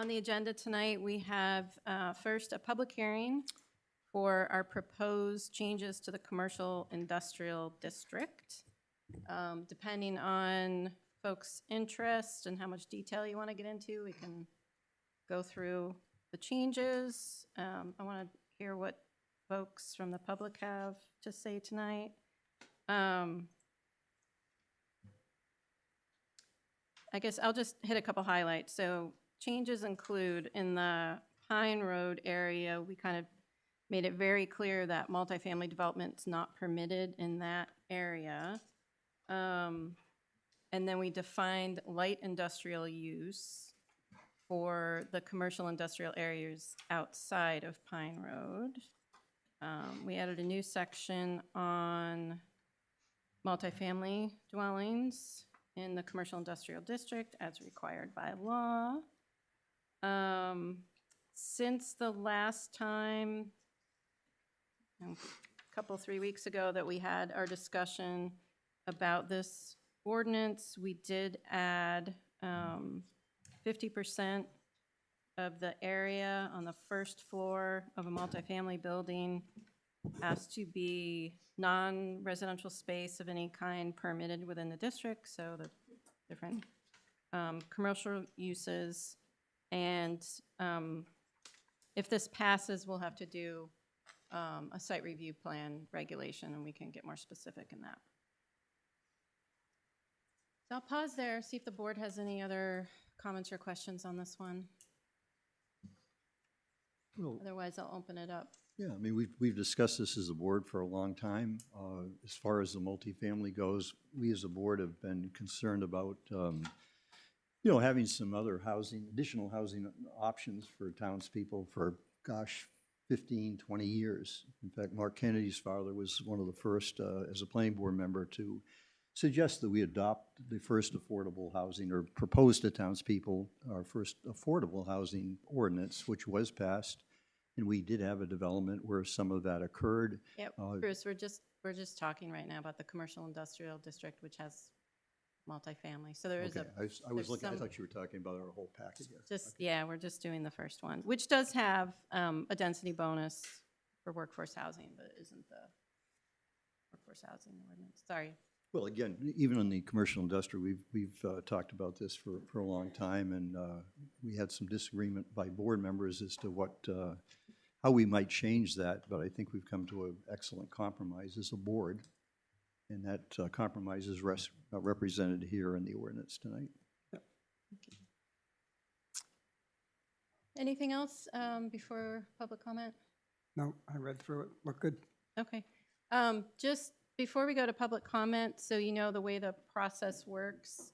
On the agenda tonight, we have first a public hearing for our proposed changes to the commercial industrial district. Depending on folks' interest and how much detail you want to get into, we can go through the changes. I want to hear what folks from the public have to say tonight. I guess I'll just hit a couple highlights. So changes include in the Pine Road area, we kind of made it very clear that multifamily development is not permitted in that area. And then we defined light industrial use for the commercial industrial areas outside of Pine Road. We added a new section on multifamily dwellings in the commercial industrial district as required by law. Since the last time, a couple, 3 weeks ago, that we had our discussion about this ordinance, we did add 50% of the area on the first floor of a multifamily building has to be non-residential space of any kind permitted within the district, so the different commercial uses. And if this passes, we'll have to do a site review plan regulation, and we can get more specific in that. So I'll pause there, see if the board has any other comments or questions on this one. Well, Otherwise, I'll open it up. yeah, I mean, we've discussed this as a board for a long time. As far as the multifamily goes, we as a board have been concerned about, having some other housing, additional housing options for townspeople for, 15, 20 years. In fact, Mark Kennedy's father was one of the first, as a planning board member, to suggest that we adopt the first affordable housing, or propose to townspeople our first affordable housing ordinance, which was passed. And we did have a development where some of that occurred. Yep, Bruce, we're just talking right now about the commercial industrial district, which has multifamily. So there is Okay, I was looking, I some, thought you were talking about our whole package. just, Okay. yeah, we're just doing the first one, which does have a density bonus for workforce housing, but it isn't the workforce housing ordinance. Sorry. Well, again, even in the commercial industry, we've talked about this for a long time, and we had some disagreement by board members as to how we might change that, but I think we've come to an excellent compromise as a board, and that compromise is represented here in the ordinance tonight. Okay. Anything else before public comment? No, I read through it. Looked good. Okay. Just before we go to public comment, so you know the way the process works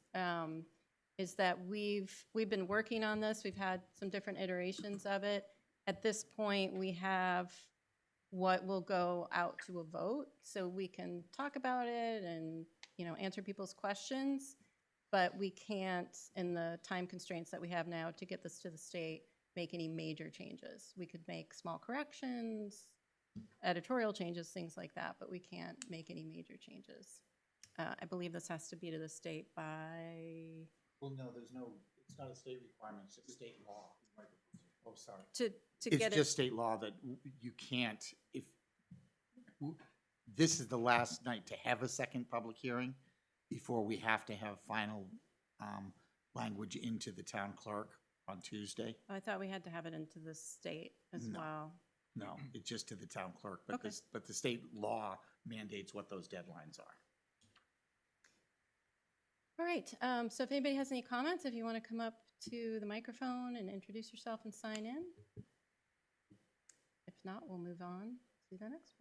is that we've been working on this. We've had some different iterations of it. At this point, we have what will go out to a vote, so we can talk about it and answer people's questions, but we can't, in the time constraints that we have now to get this to the state, make any major changes. We could make small corrections, editorial changes, things like that, but we can't make any major changes. I believe this has to be to the state by... Well, no, it's not a state requirement, it's just state law. Oh, sorry. To It's get just state law that you can't, this is the last night to have a second public hearing before we have to have final language into the town clerk on Tuesday. I thought we had to have it into the state as No. well. No, it's just to the town clerk, but Okay. but the state law mandates what those deadlines are. All right, so if anybody has any comments, if you want to come up to the microphone and introduce yourself and sign in. If not, we'll move on to the next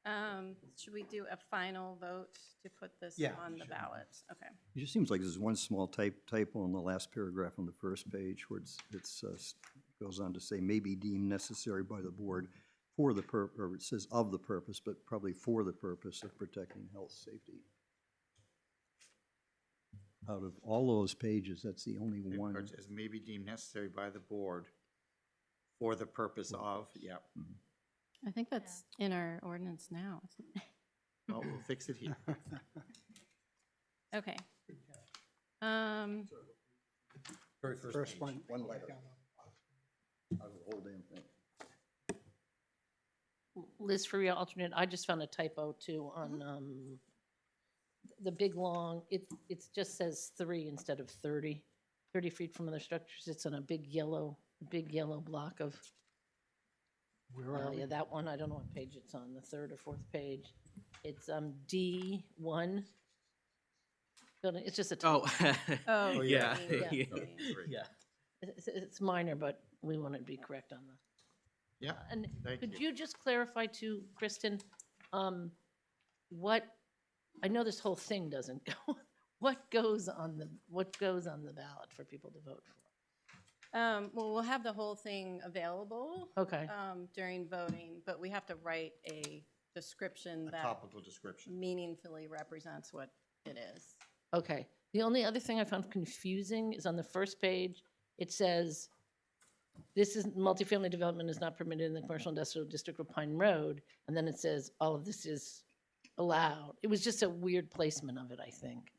one. Should we do a final vote to put this Yeah, on the sure. ballot? Okay. It just seems like there's one small typo in the last paragraph on the first page where it goes on to say may be deemed necessary by the board for the or it says of the purpose, but probably for the purpose of protecting health, safety. Out of all those pages, that's the only one. As may be deemed necessary by the board for the purpose of, yep. I think that's in our ordinance now, isn't it? Well, we'll fix it here. Okay. First one. One letter. Out of the whole damn thing. Liz Faria, alternate. I just found a typo too on the big long, it just says 3 instead of 30. 30 feet from other structures. It's on a big yellow block of, Where are we? yeah, that one. I don't know what page it's on, the 3rd or 4th page. It's D1. Building- It's just a typo. Oh, Oh, yeah, yeah. yeah. Yeah. It's minor, but we want to be correct on the. Yeah, And thank could you. you just clarify to Kristen, what, I know this whole thing doesn't go, what goes on the ballot for people to vote for? Well, we'll have the whole thing available Okay, during voting, but we have to write a description A that topical description. meaningfully represents what it is. okay. The only other thing I found confusing is on the first page, it says, this is, multifamily development is not permitted in the commercial industrial district of Pine Road, and then it says, all of this is allowed. It was just a weird placement of it, I think.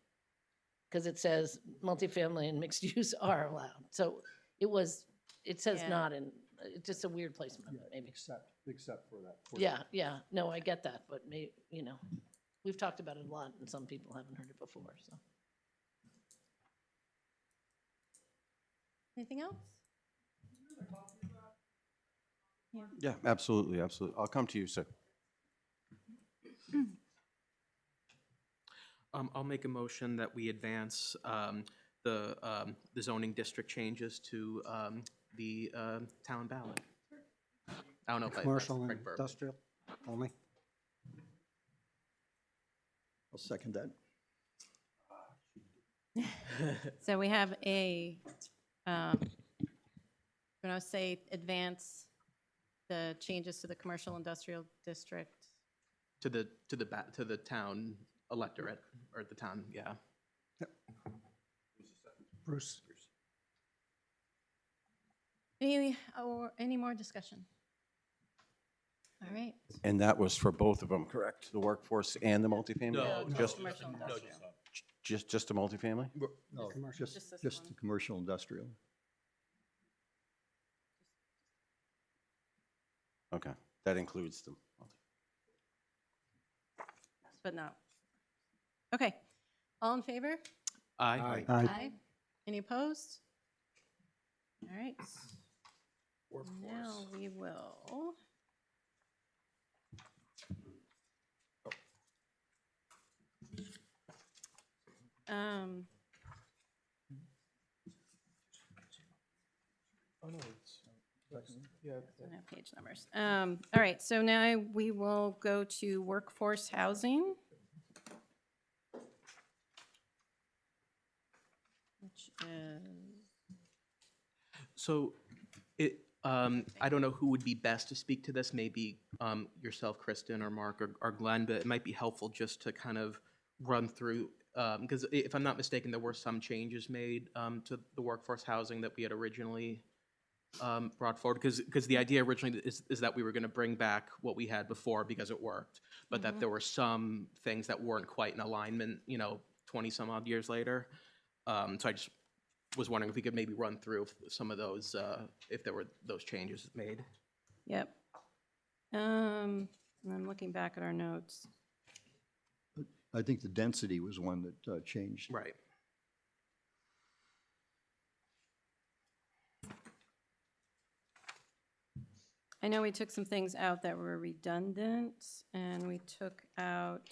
Because it says multifamily and mixed use are allowed. So it says Yeah. not in, it's just a weird placement of it, maybe. Except for that. Yeah, no, I get that, but we've talked about it a lot and some people haven't heard it before, so. Anything else? Yeah, absolutely, absolutely. I'll come to you, sir. I'll make a motion that we advance the zoning district changes to the town ballot. I don't know if that's Commercial and correct verb. industrial only? I'll second that. So we have a, we're going to say advance the changes to the commercial industrial district. To the town electorate, or the town, yeah. Bruce? Any more discussion? All right. And that was for both of them, correct? The workforce and the multifamily? No, Just, commercial industrial. just the multifamily? No, Commercial. Just this just one. the commercial industrial. Okay, that includes them. But not. Okay. All in favor? Aye. Aye. Any opposed? All right. Now we will. Don't have page numbers. All right, so now we will go to workforce housing. Which is, So I don't know who would be best to speak to this, maybe yourself, Kristen, or Mark, or Glenn, but it might be helpful just to kind of run through, because if I'm not mistaken, there were some changes made to the workforce housing that we had originally brought forward, because the idea originally is that we were going to bring back what we had before because it worked, but that there were some things that weren't quite in alignment, 20 some odd years later. So I just was wondering if we could maybe run through some of those, if there were those changes made. yep. And I'm looking back at our notes. I think the density was one that changed. Right. I know we took some things out that were redundant, and we took out,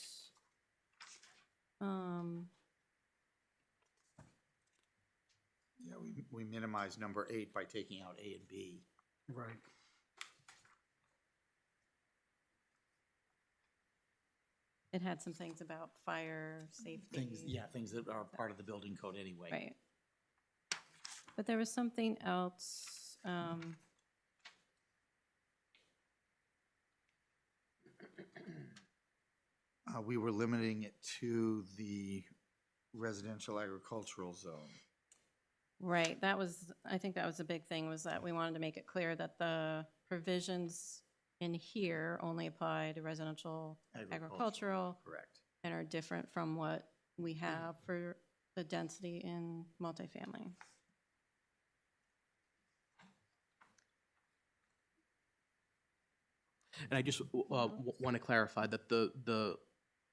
Yeah, we minimized number 8 by taking out A and B. Right. it had some things about fire safety. Things that are part of the building code anyway. Right. But there was something else, We were limiting it to the residential agricultural zone. right, that was, I think that was a big thing, was that we wanted to make it clear that the provisions in here only apply to residential agricultural Correct. and are different from what we have for the density in multifamily. And I just want to clarify that the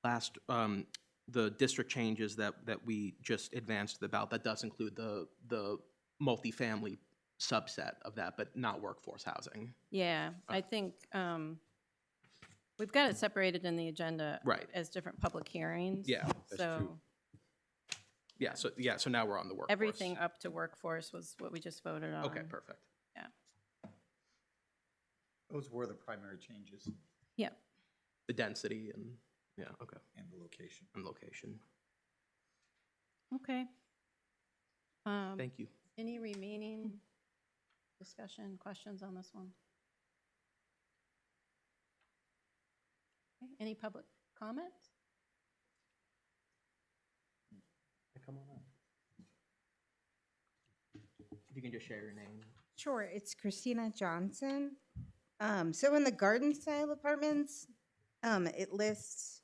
last, the district changes that we just advanced to the ballot, that does include the multifamily subset of that, but not workforce housing. Yeah, I think we've got it separated in the agenda Right. as different public hearings. Yeah, that's true. So So now we're on the workforce. everything up to workforce was what we just voted on. Okay, perfect. Those were the primary changes Yeah. The density and, yeah, okay, and the location. and location. Okay. Thank you. Any remaining discussion, questions on this one? Okay, any public comment? Come on up. If you can just share your name. Sure, it's Christina Johnson. So in the garden style apartments, it lists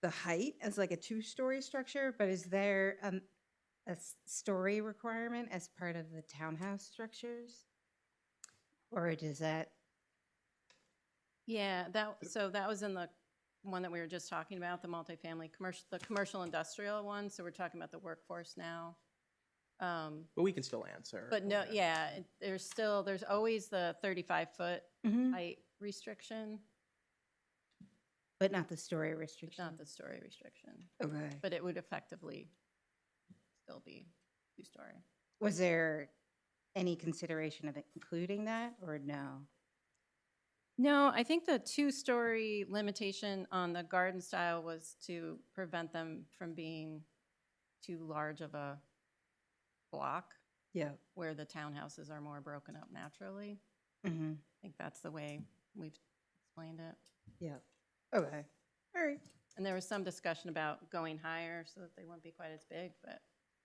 the height as like a 2-story structure, but is there a story requirement as part of the townhouse structures? Or does that, Yeah, so that was in the one that we were just talking about, the multifamily the commercial industrial one, so we're talking about the workforce now. But we can still answer. But no, yeah, there's always the 35-foot Mhm. height restriction, but not the story but restriction? not the story restriction. Okay. But it would effectively still be 2-story. Was there any consideration of including that or no? No, I think the 2-story limitation on the garden style was to prevent them from being too large of a block Yeah. where the townhouses are more broken up naturally. Mm-hmm. I think that's the way we've explained it. Yeah. Okay. All right. And there was some discussion about going higher so that they wouldn't be quite as big, but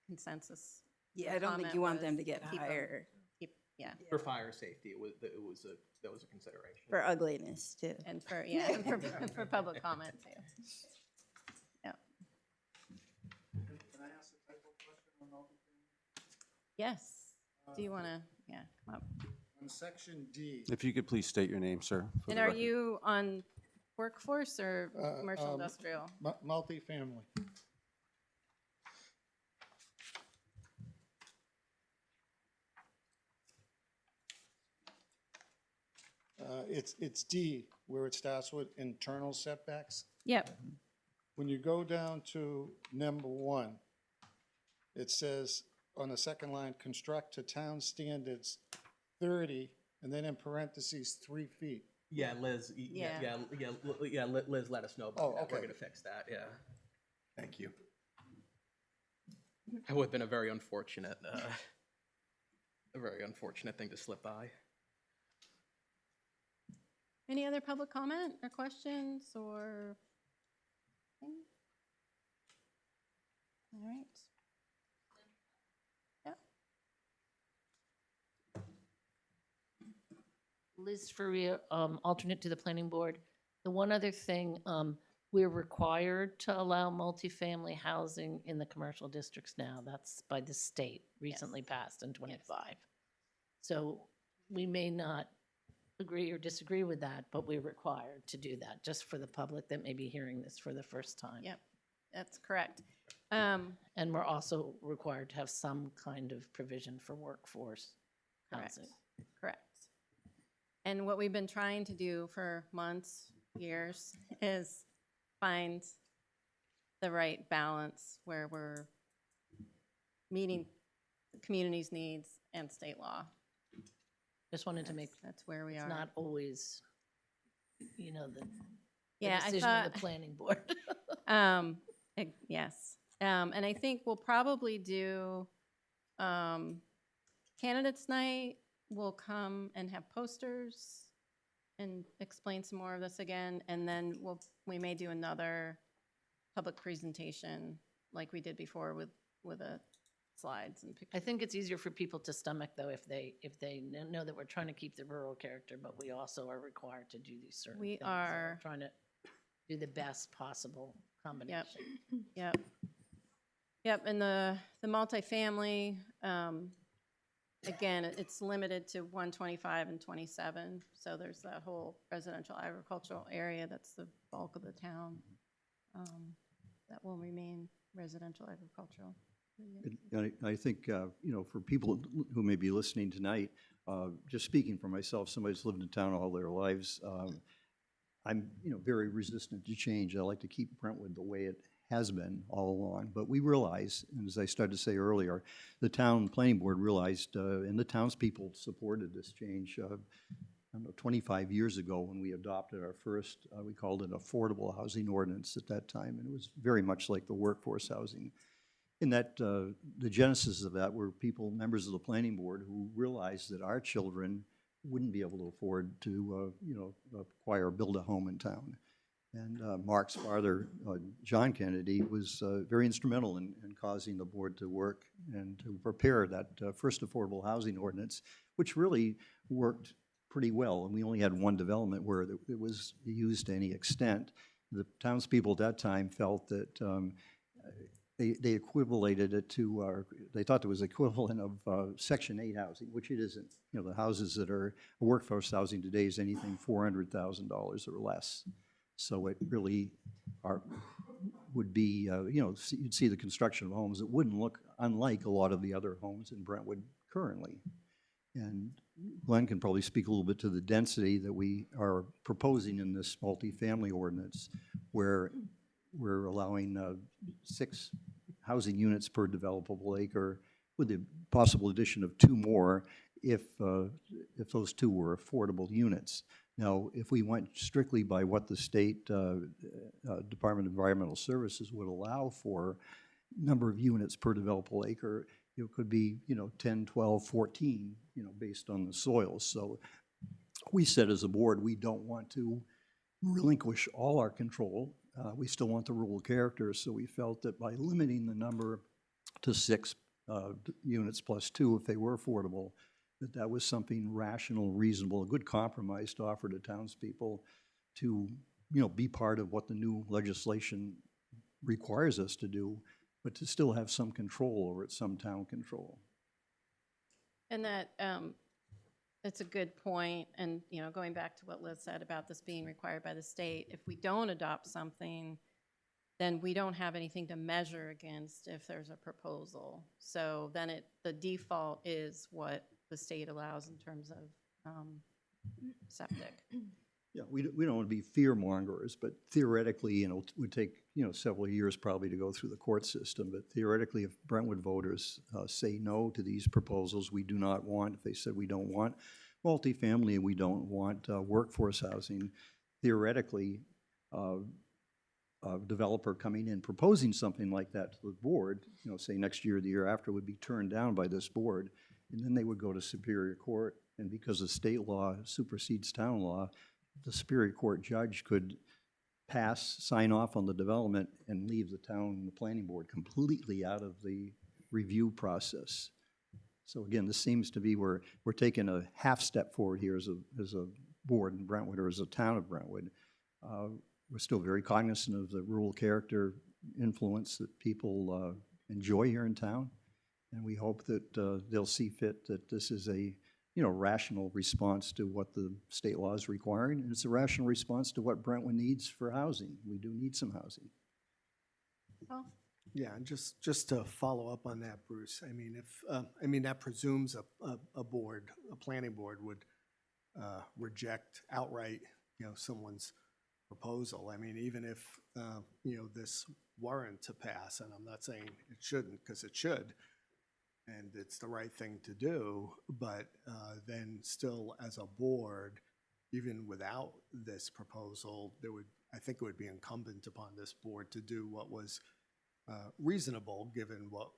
consensus, Yeah, I don't think comment you want them was to get keep 'em- higher yeah. For fire safety, that was a consideration. for ugliness too. And for, yeah, and for public comment too. Yeah. Can I ask a type of question on multifamily? Yes. Do you want to, yeah, come up? On section D. If you could please state your name, sir. for And the are record. you on workforce or commercial um, industrial? Multifamily. It's D, where it starts with internal setbacks. Yep. When you go down to number 1, it says on the second line, construct to town standards 30, and then in parentheses, 3 feet. Yeah, Liz, Yeah. Liz let us know about Oh, that. We're okay. gonna fix that, yeah. Thank you. That would have been a very unfortunate thing to slip by. Any other public comment or questions or? All right. Liz Faria, alternate to the planning board. The one other thing, we're required to allow multifamily housing in the commercial districts now. That's by the state, recently passed in '25. So we may not agree or disagree with that, but we're required to do that, just for the public that may be hearing this for the first time. Yep, that's correct. And we're also required to have some kind of provision for workforce Correct. housing. Correct. And what we've been trying to do for months, years, is find the right balance where we're meeting the community's needs and state law. Just wanted to make, That's where we it's are. not always, you know, the Yeah, I decision of thought, the planning board. yes. And I think we'll probably do candidates night. We'll come and have posters and explain some more of this again. And then we may do another public presentation like we did before with the slides and I pictures. think it's easier for people to stomach though if they know that we're trying to keep the rural character, but we also are required to do these certain We things. So are. we're trying to do the best possible combination. Yep. Yep, and the multifamily, again, it's limited to 125 and 27. So there's that whole residential agricultural area, that's the bulk of the town. That will remain residential agricultural. I think, for people who may be listening tonight, just speaking for myself, somebody who's lived in town all their lives, I'm, very resistant to change. I like to keep Brentwood the way it has been all along. But we realize, and as I started to say earlier, the town planning board realized, and the townspeople supported this change. I don't know, 25 years ago when we adopted our first, we called it affordable housing ordinance at that time, and it was very much like the workforce housing. In that, the genesis of that were people, members of the planning board, who realized that our children wouldn't be able to afford to, acquire or build a home in town. And Mark's father, John Kennedy, was very instrumental in causing the board to work and to prepare that first affordable housing ordinance, which really worked pretty well. And we only had one development where it was used to any extent. The townspeople at that time felt that they equivalated it to, they thought it was equivalent of Section 8 housing, which it isn't. The houses that are workforce housing today is anything $400,000 or less. So it really would be, you'd see the construction of homes that wouldn't look unlike a lot of the other homes in Brentwood currently. And Glenn can probably speak a little bit to the density that we are proposing in this multifamily ordinance, where we're allowing 6 housing units per developable acre, with the possible addition of 2 more if those 2 were affordable units. Now, if we went strictly by what the state Department of Environmental Services would allow for number of units per developable acre, it could be, 10, 12, 14, based on the soils. So we said as a board, we don't want to relinquish all our control. We still want the rural character, so we felt that by limiting the number to 6 units plus 2 if they were affordable, that was something rational, reasonable, a good compromise to offer to townspeople to, be part of what the new legislation requires us to do, but to still have some control over it, some town control. And that's a good point. And, going back to what Liz said about this being required by the state, if we don't adopt something, then we don't have anything to measure against if there's a proposal. So then the default is what the state allows in terms of septic. Yeah, we don't want to be fear mongers, but theoretically, it would take, several years probably to go through the court system. But theoretically, if Brentwood voters say no to these proposals, we do not want, if they said we don't want multifamily and we don't want workforce housing, theoretically, a developer coming in proposing something like that to the board, say next year or the year after, would be turned down by this board, and then they would go to Superior Court, and because the state law supersedes town law, the Superior Court judge could sign off on the development and leave the town and the planning board completely out of the review process. So again, this seems to be where we're taking a half step forward here as a board in Brentwood, or as a town of Brentwood. We're still very cognizant of the rural character influence that people enjoy here in town, and we hope that they'll see fit that this is a rational response to what the state law is requiring, and it's a rational response to what Brentwood needs for housing. We do need some housing. Oh, Yeah, and just to follow up on that, Bruce, I mean, that presumes a planning board would reject outright, someone's proposal. I mean, even if, this weren't to pass, and I'm not saying it shouldn't, because it should, and it's the right thing to do, but then still as a board, even without this proposal, I think it would be incumbent upon this board to do what was reasonable, given what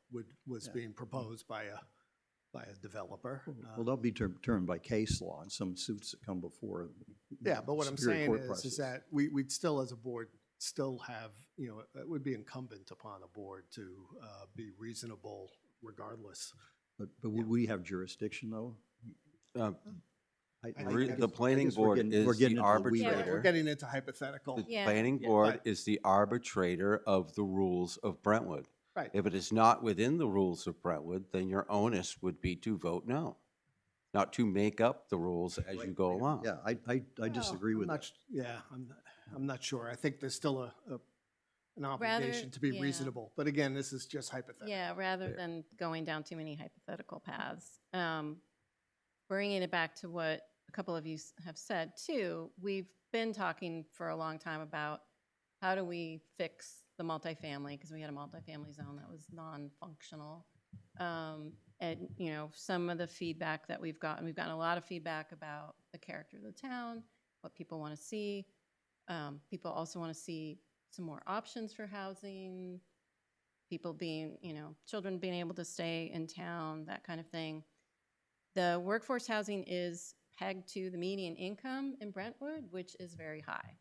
was being proposed by a developer. Well, they'll be determined by case law and some suits that come before. Yeah, but what I'm Superior saying Court is process. that we'd still, as a board, still have, it would be incumbent upon a board to be reasonable regardless. But would we have jurisdiction, though? The planning guess we're board getting- is we're getting the into the weeds. We're arbitrator. getting into hypothetical. The Yeah. planning Yeah, board but- is the arbitrator of the rules of Brentwood. Right. If it is not within the rules of Brentwood, then your onus would be to vote no, not to make up the rules as you go along. Yeah, I disagree with that. Yeah, I'm not sure. I think there's still an obligation to be yeah. reasonable. But again, this is just hypothetical. Yeah, rather than going down too many hypothetical paths. Bringing it back to what a couple of you have said too, we've been talking for a long time about how do we fix the multifamily, because we had a multifamily zone that was non-functional. And, you know, some of the feedback that we've gotten a lot of feedback about the character of the town, what people want to see. People also want to see some more options for housing, people being, you know, children being able to stay in town, that kind of thing. The workforce housing is pegged to the median income in Brentwood, which is very high.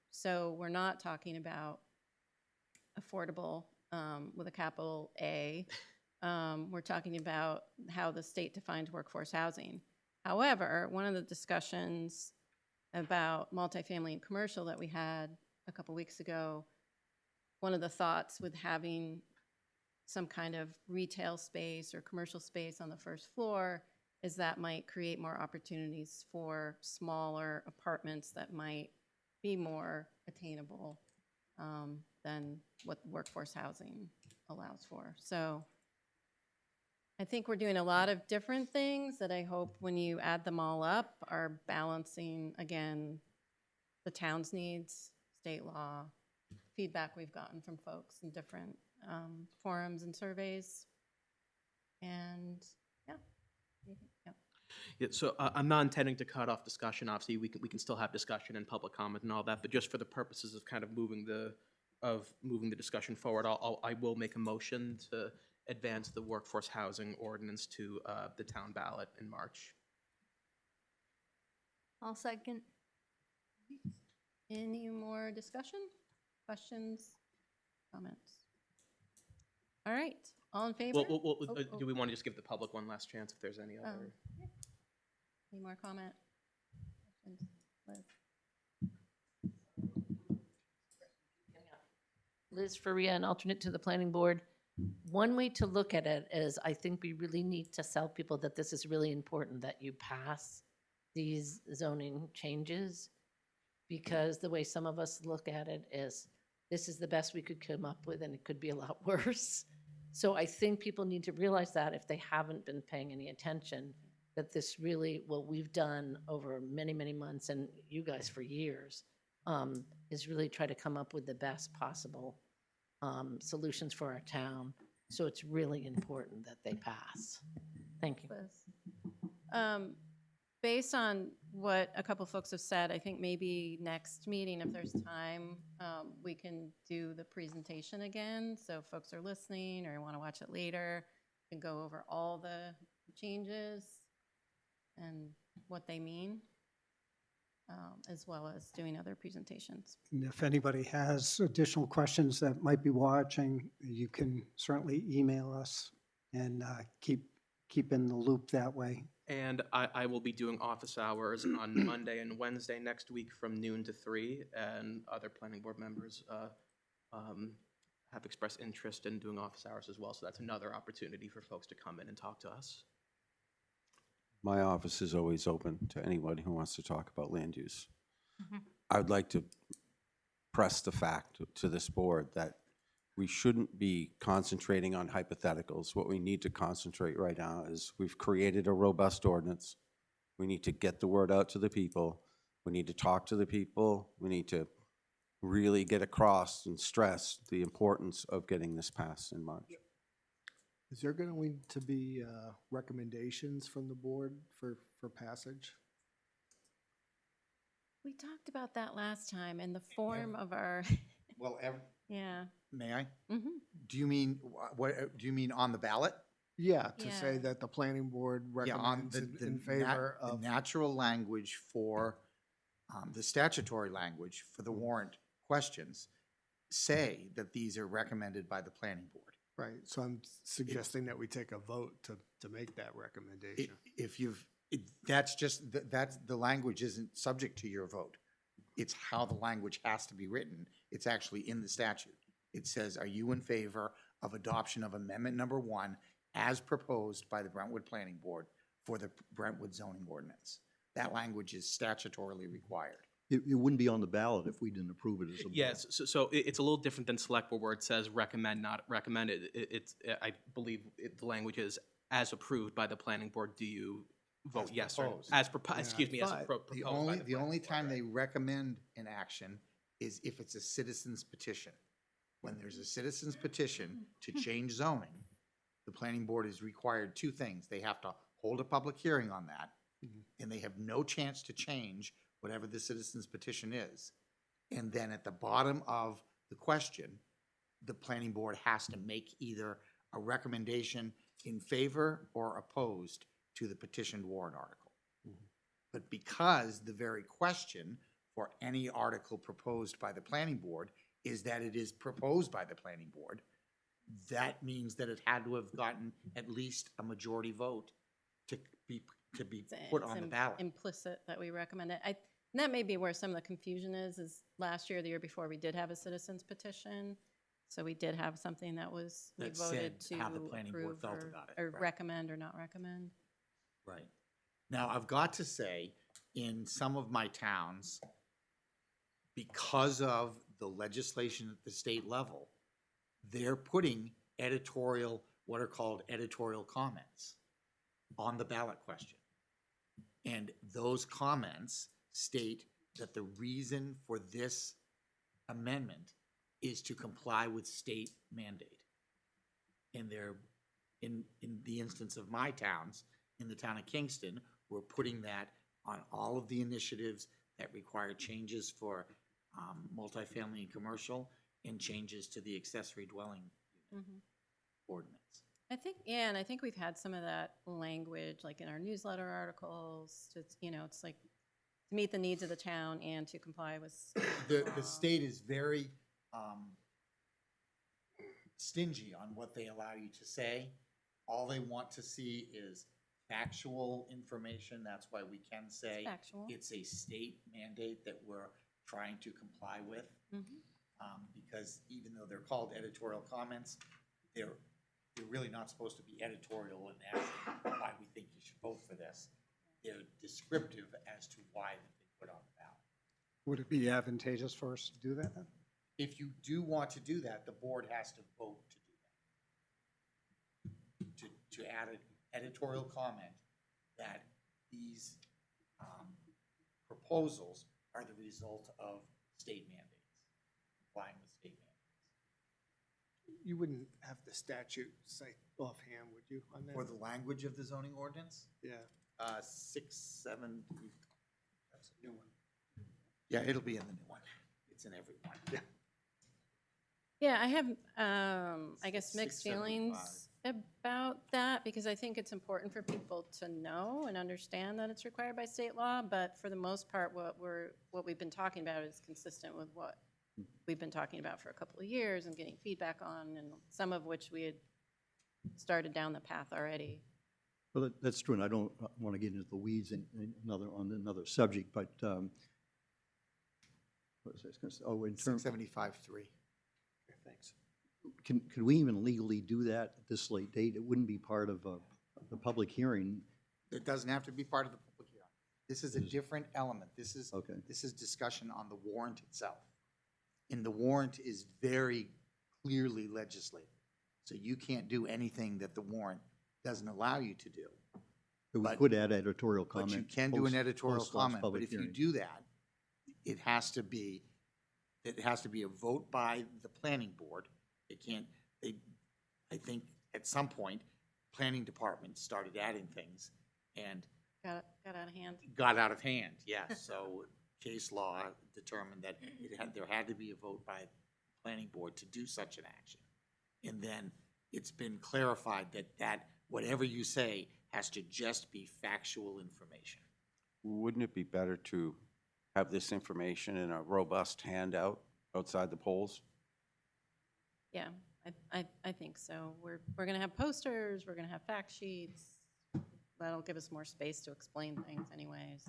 So we're not talking about affordable with a capital A. We're talking about how the state defines workforce housing. However, one of the discussions about multifamily and commercial that we had a couple weeks ago, one of the thoughts with having some kind of retail space or commercial space on the first floor is that might create more opportunities for smaller apartments that might be more attainable than what workforce housing allows for. So I think we're doing a lot of different things that I hope when you add them all up are balancing, again, the town's needs, state law, feedback we've gotten from folks in different forums and surveys. And yeah. Yeah, so I'm not intending to cut off discussion. Obviously, we can still have discussion and public comment and all that, but just for the purposes of kind of moving the discussion forward, I will make a motion to advance the workforce housing ordinance to the town ballot in March. I'll second. Any more discussion, questions, comments? All right, all in favor? Well, Oh. do we want to just give the public one last chance if there's any other? Yeah. Any more comment? Questions? Liz? Liz Faria, an alternate to the planning board. One way to look at it is I think we really need to sell people that this is really important that you pass these zoning changes, because the way some of us look at it is this is the best we could come up with and it could be a lot worse. So I think people need to realize that if they haven't been paying any attention, that this really, what we've done over many, many months and you guys for years, is really try to come up with the best possible solutions for our town. So it's really important that they pass. Thank you. Liz? Based on what a couple folks have said, I think maybe next meeting, if there's time, we can do the presentation again. So if folks are listening or want to watch it later, we can go over all the changes and what they mean, as well as doing other presentations. And if anybody has additional questions that might be watching, you can certainly email us and keep in the loop that way. And I will be doing office hours on Monday and Wednesday next week from noon to 3, and other planning board members have expressed interest in doing office hours as well. So that's another opportunity for folks to come in and talk to us. My office is always open to anyone who wants to talk about land use. I would like to press the fact to this board that we shouldn't be concentrating on hypotheticals. What we need to concentrate right now is we've created a robust ordinance. We need to get the word out to the people. We need to talk to the people. We need to really get across and stress the importance of getting this passed in March. Is there going to be recommendations from the board for passage? We talked about that last time in the form of our, Well, yeah. may I? Mm-hmm. Do you mean, what, do you mean on the ballot? Yeah, to say Yeah. that the planning board Yeah, on recommends in favor the of. natural language for, the statutory language for the warrant questions say that these are recommended by the planning board. Right, so I'm suggesting that we take a vote to make that recommendation. If you've, that's just, that's, the language isn't subject to your vote. It's how the language has to be written. It's actually in the statute. It says, are you in favor of adoption of amendment number 1 as proposed by the Brentwood Planning Board for the Brentwood zoning ordinance. That language is statutorily required. It wouldn't be on the ballot if we didn't approve it as a board. Yes, so it's a little different than select board where it says recommend, not recommend. I believe the language is as approved by the planning board. Do you vote As yes or proposed. as proposed? Excuse me, as But proposed The by only, the the only time they recommend an action is if it's a citizen's petition. When there's a citizen's petition to change zoning, the planning board is required 2 things. They have to hold a public hearing on that, and they have no chance to change whatever the citizen's petition is. And then at the bottom of the question, the planning board has to make either a recommendation in favor or opposed to the petitioned warrant article. But because the very question for any article proposed by the planning board is that it is proposed by the planning board, that means that it had to have gotten at least a majority vote to be put on the ballot. Implicit that we recommend it. And that may be where some of the confusion is last year, the year before, we did have a citizen's petition. So we did have something that was, we That voted said to how the planning board approve felt or, about it, or right. recommend or not recommend. Right. Now, I've got to say, in some of my towns, because of the legislation at the state level, they're putting editorial, what are called editorial comments on the ballot question. And those comments state that the reason for this amendment is to comply with state mandate. And they're, in the instance of my towns, in the town of Kingston, we're putting that on all of the initiatives that require changes for multifamily and commercial and changes to the accessory dwelling ordinance. I think, yeah, and I think we've had some of that language, like in our newsletter articles, to, it's like to meet the needs of the town and to comply with. The state is very stingy on what they allow you to say. All they want to see is factual information. That's why we can say Factual. it's a state mandate that we're trying to comply with. Because even though they're called editorial comments, they're really not supposed to be editorial and asking why we think you should vote for this. They're descriptive as to why they've been put on the ballot. Would it be advantageous for us to do that then? If you do want to do that, the board has to vote to do that. To add an editorial comment that these proposals are the result of state mandates, complying with state mandates. You wouldn't have the statute say offhand, would you, on that? For the language of the zoning ordinance, Yeah, 670, that's a new one. yeah, it'll be in the new one. It's in every one. Yeah. Yeah, I have, I guess, mixed 675. feelings about that because I think it's important for people to know and understand that it's required by state law. But for the most part, what we've been talking about is consistent with what we've been talking about for a couple of years and getting feedback on, and some of which we had started down the path already. Well, that's true, and I don't want to get into the weeds on another subject, but what was I going to say? Oh, in terms, 675.3. Okay, thanks. could we even legally do that at this late date? It wouldn't be part of the public hearing. It doesn't have to be part of the public hearing. This is a different element. This is, Okay. this is discussion on the warrant itself. And the warrant is very clearly legislated. So you can't do anything that the warrant doesn't allow you to do. But we But- could add editorial But comment. you can do an post- editorial post last comment, but public if you hearing. do that, it has to be a vote by the planning board. It can't, I think at some point, planning department started adding things and Got out of hand. got out of hand, yes. So case law determined that there had to be a vote by the planning board to do such an action. And then it's been clarified that whatever you say has to just be factual information. Wouldn't it be better to have this information in a robust handout outside the polls? Yeah, I think so. We're going to have posters, we're going to have fact sheets. That'll give us more space to explain things anyways.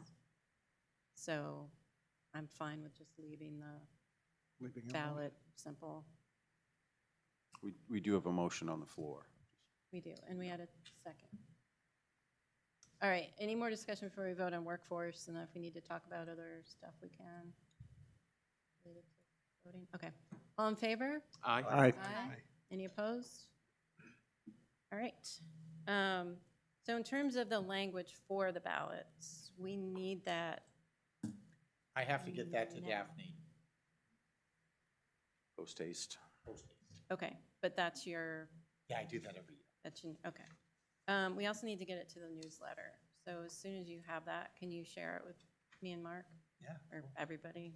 So I'm fine with just leaving the Leaving it alone. ballot simple. We do have a motion on the floor. We do, and we had a second. All right, any more discussion before we vote on workforce? And if we need to talk about other stuff, we can. Related to voting? Okay. All in favor? Aye. Aye. Any opposed? All right. So in terms of the language for the ballots, we need that. I have to get that to No. Daphne. Post haste. Okay, but that's your, Yeah, I do that every year. okay. We also need to get it to the newsletter. So as soon as you have that, can you share it with me and Mark? Yeah. Or everybody?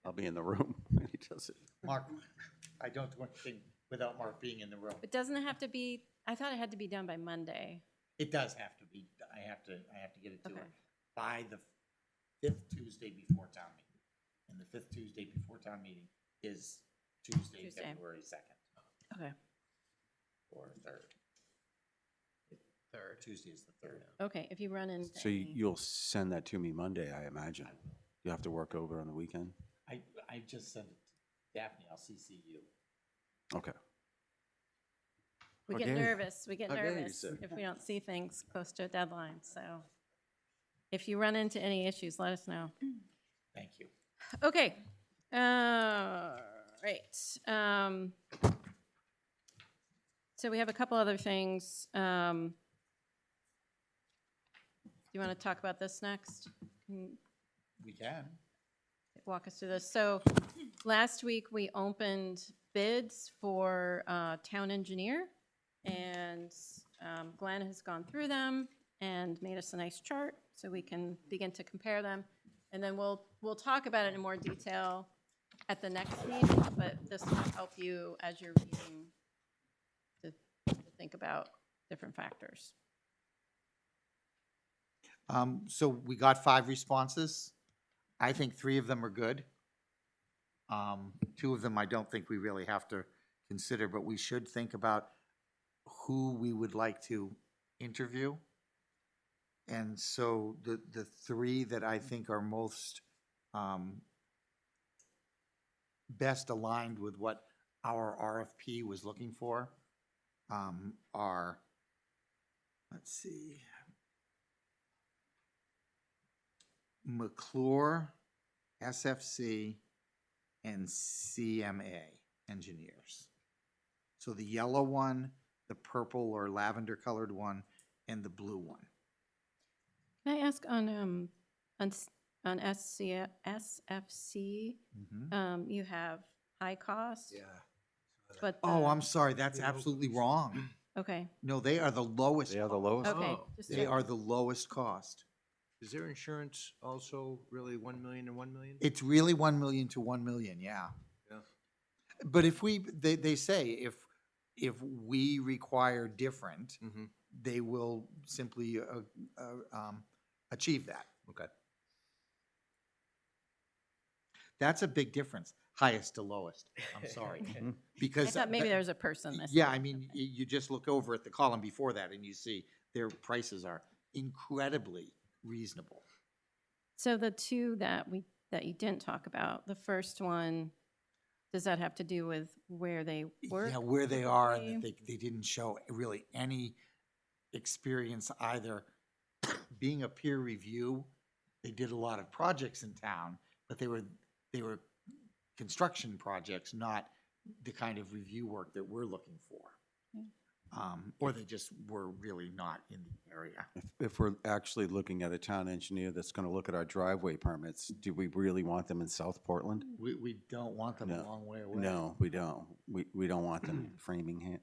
I'll be in the room when he does it. Mark, I don't do anything without Mark being in the room. But doesn't it have to be, I thought it had to be done by Monday. It does have to be, I have to get it to Okay. her by the 5th Tuesday before town meeting. And the 5th Tuesday before town meeting is Tuesday, Tuesday. February 2nd, Okay. or 3rd. Tuesday is the 3rd. Okay, if you run into So any- you'll send that to me Monday, I imagine. You have to work over on the weekend? I just sent it to Daphne, I'll CC you. Okay. we How get dare you. nervous, we get How dare you, nervous sir. if we don't see things close to a deadline, so. If you run into any issues, let us know. Thank you. Okay, right. So we have a couple other things. Do you want to talk about this next? Can We can. walk us through this. So last week, we opened bids for town engineer, and Glenn has gone through them and made us a nice chart so we can begin to compare them. And then we'll talk about it in more detail at the next meeting, but this will help you as you're reading to think about different factors. So we got 5 responses. I think 3 of them are good. 2 of them I don't think we really have to consider, but we should think about who we would like to interview. And so the 3 that I think are most best aligned with what our RFP was looking for are, let's see, McClure, SFC, and CMA engineers. So the yellow one, the purple or lavender colored one, and the blue one. Can I ask on SFC, you have high cost? Yeah. But Oh, the- I'm sorry, that's absolutely wrong. Okay, No, they are the lowest. They are the lowest? okay. Oh, just They checking. are the lowest cost. Is their insurance also really 1 million and 1 million? It's really 1 million to 1 million, yeah. Yeah. But if they say if we require different, Mm-hmm. they will simply achieve that. Okay. That's a big difference, highest to lowest. I'm sorry. I Because. thought maybe that- there was a person missing. Yeah, I mean, you just look over at the column before that and you see their prices are incredibly reasonable. So the 2 that you didn't talk about, the first one, does that have to do with where they work? Yeah, where they are and that typically? they didn't show really any experience either being a peer review. They did a lot of projects in town, but they were construction projects, not the kind of review work that we're looking for. Or they just were really not in the area. If we're actually looking at a town engineer that's gonna look at our driveway permits, do we really want them in South Portland? We don't want them a No. long way away. No, we don't. We don't want them in Framingham.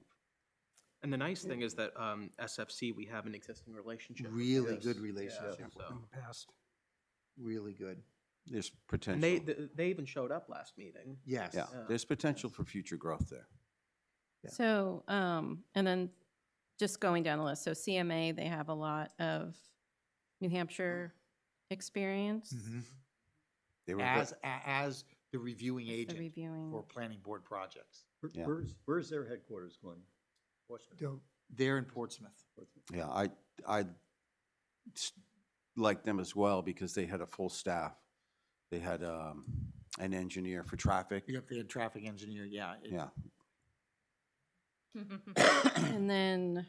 And the nice thing is that SFC, we have an existing relationship. with. Really Yes. good Yeah, relationship, so- In the past. really good. There's And potential. they even showed up last meeting. Yes. Yeah, Yeah. there's potential for future growth there. Yeah. So, and then just going down the list, so CMA, they have a lot of New Hampshire experience. Mhm. They were As, good. as the reviewing As the agent reviewing. for planning board projects. Yeah. Where's their headquarters going? Don't- They're in Portsmouth. Yeah, I like them as well because they had a full staff. They had an engineer for traffic. Yep, they had traffic engineer, yeah. Yeah. And then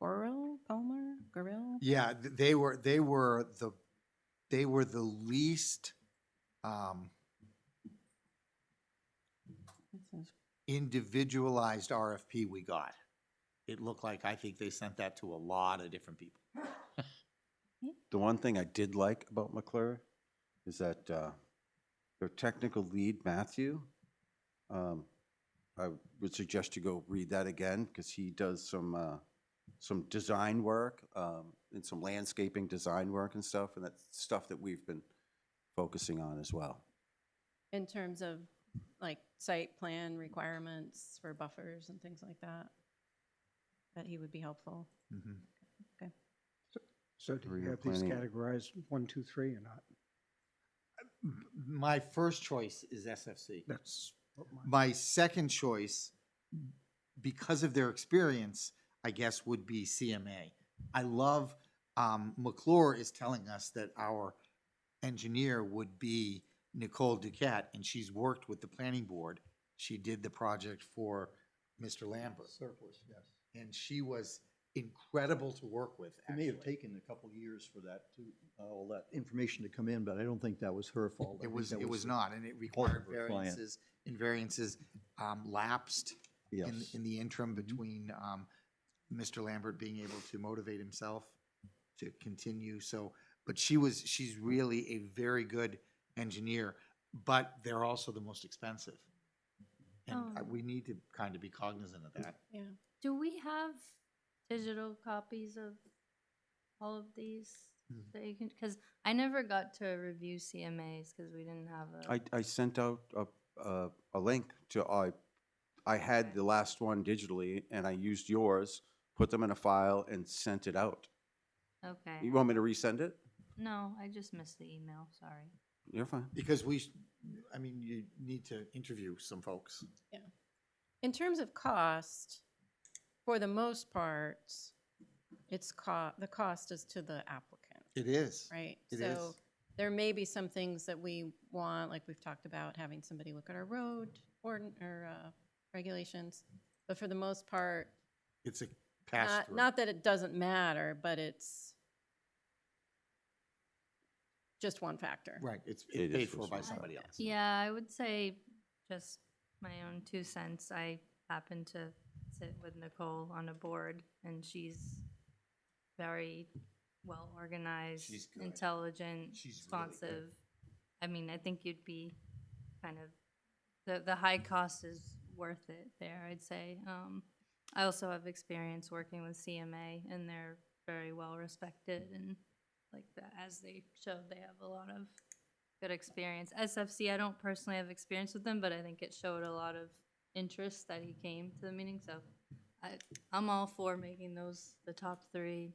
Gorrill? Yeah, they were the least, individualized RFP we got. It looked like, I think they sent that to a lot of different people. The one thing I did like about McClure is that their technical lead, Matthew, I would suggest you go read that again, because he does some design work and some landscaping design work and stuff, and that's stuff that we've been focusing on as well. In terms of like site plan requirements for buffers and things like that, that he would be helpful. Mhm. Okay. So do Or you you're have these planning- categorized 1, 2, 3 or not? My first choice is SFC. That's what My second choice, because of their experience, I guess, would be CMA. I love, McClure is telling us that our engineer would be Nicole Duquette, and she's worked with the planning board. She did the project for Mr. Lambert, Surplus, yes. and she was incredible to work with, It may have actually. taken a couple years for that to, all that information to come in, but I don't think that was her fault. I It think was, that it was the not, and it fault required of her client. variances, and variances lapsed Yes. in the interim between Mr. Lambert being able to motivate himself to continue, so, but she's really a very good engineer, but they're also the most expensive. And we need to kind of be cognizant of that. Yeah. Do we have digital copies of all of these that you can? Because I never got to review CMAs because we didn't have a. I sent out a link to, I had the last one digitally, and I used yours, put them in a file, and sent it out. Okay. You want me to resend it? No, I just missed the email. Sorry. You're fine. Because you need to interview some folks. Yeah. In terms of cost, for the most part, the cost is to the applicant, It is. right? It So is. there may be some things that we want, like we've talked about, having somebody look at our road or regulations. But for the most part, It's a pass-through. not that it doesn't matter, but it's just one factor. Right, it's It is paid for for by some somebody else. Yeah, I would say just my own 2 cents. I happen to sit with Nicole on a board, and she's very well organized, She's good. intelligent, She's really good. responsive. I mean, I think you'd be kind of the high cost is worth it there, I'd say. I also have experience working with CMA, and they're very well respected, and like as they showed, they have a lot of good experience. SFC, I don't personally have experience with them, but I think it showed a lot of interest that he came to the meeting. So I'm all for making those the top 3.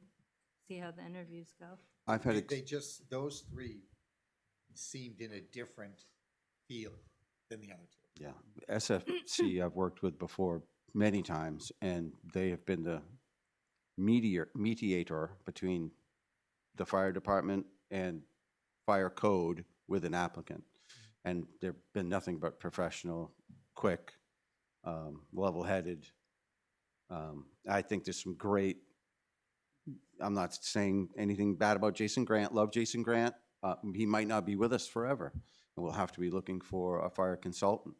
See how the interviews go. I've had, Those 3 seemed in a different field than the other 2. yeah, SFC I've worked with before many times, and they have been the mediator between the fire department and fire code with an applicant. And they've been nothing but professional, quick, level-headed. I think there's some great, I'm not saying anything bad about Jason Grant, love Jason Grant. He might not be with us forever, and we'll have to be looking for a fire consultant.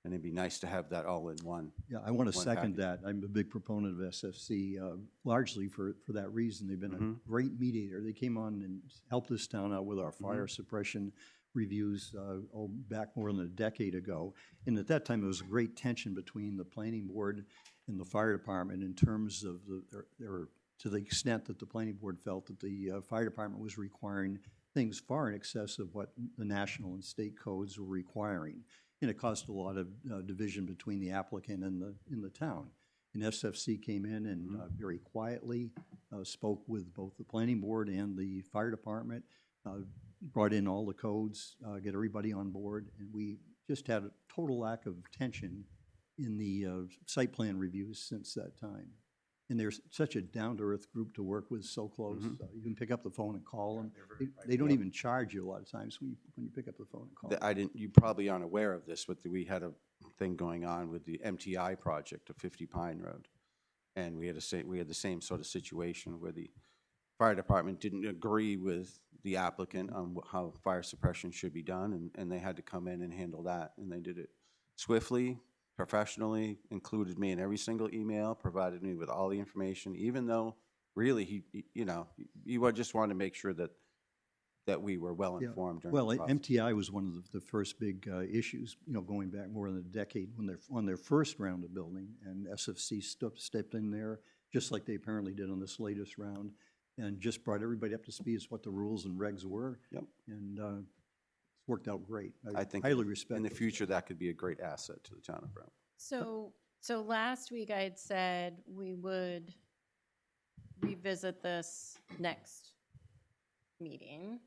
And it'd be nice to have that all in one. Yeah, I want to one second package. that. I'm a big proponent of SFC, largely for that reason. They've been a great mediator. They came on and helped this town out with our fire suppression reviews back more than a decade ago. And at that time, there was a great tension between the planning board and the fire department in terms of to the extent that the planning board felt that the fire department was requiring things far in excess of what the national and state codes were requiring. And it caused a lot of division between the applicant and the town. And SFC came in and very quietly spoke with both the planning board and the fire department, brought in all the codes, get everybody on board, and we just had a total lack of tension in the site plan reviews since that time. And they're such a down-to-earth group to work with, so close. You can pick up the phone and call them. They don't even charge you a lot of times when you pick up the phone and call them. You probably aren't aware of this, but thing going on with the MTI project of 50 Pine Road. And we had the same sort of situation where the fire department didn't agree with the applicant on how fire suppression should be done, and they had to come in and handle that. And they did it swiftly, professionally, included me in every single email, provided me with all the information, even though really he just wanted to make sure that we were well Yeah. informed during Well, the process. MTI was one of the first big issues, going back more than a decade when they're on their first round of building, and SFC stepped in there, just like they apparently did on this latest round, and just brought everybody up to speed as what the rules and regs were. Yep. And it's worked out great. I think highly respect in the those future, guys. that could be a great asset to the town of Brentwood. So last week I had said we would revisit this next meeting.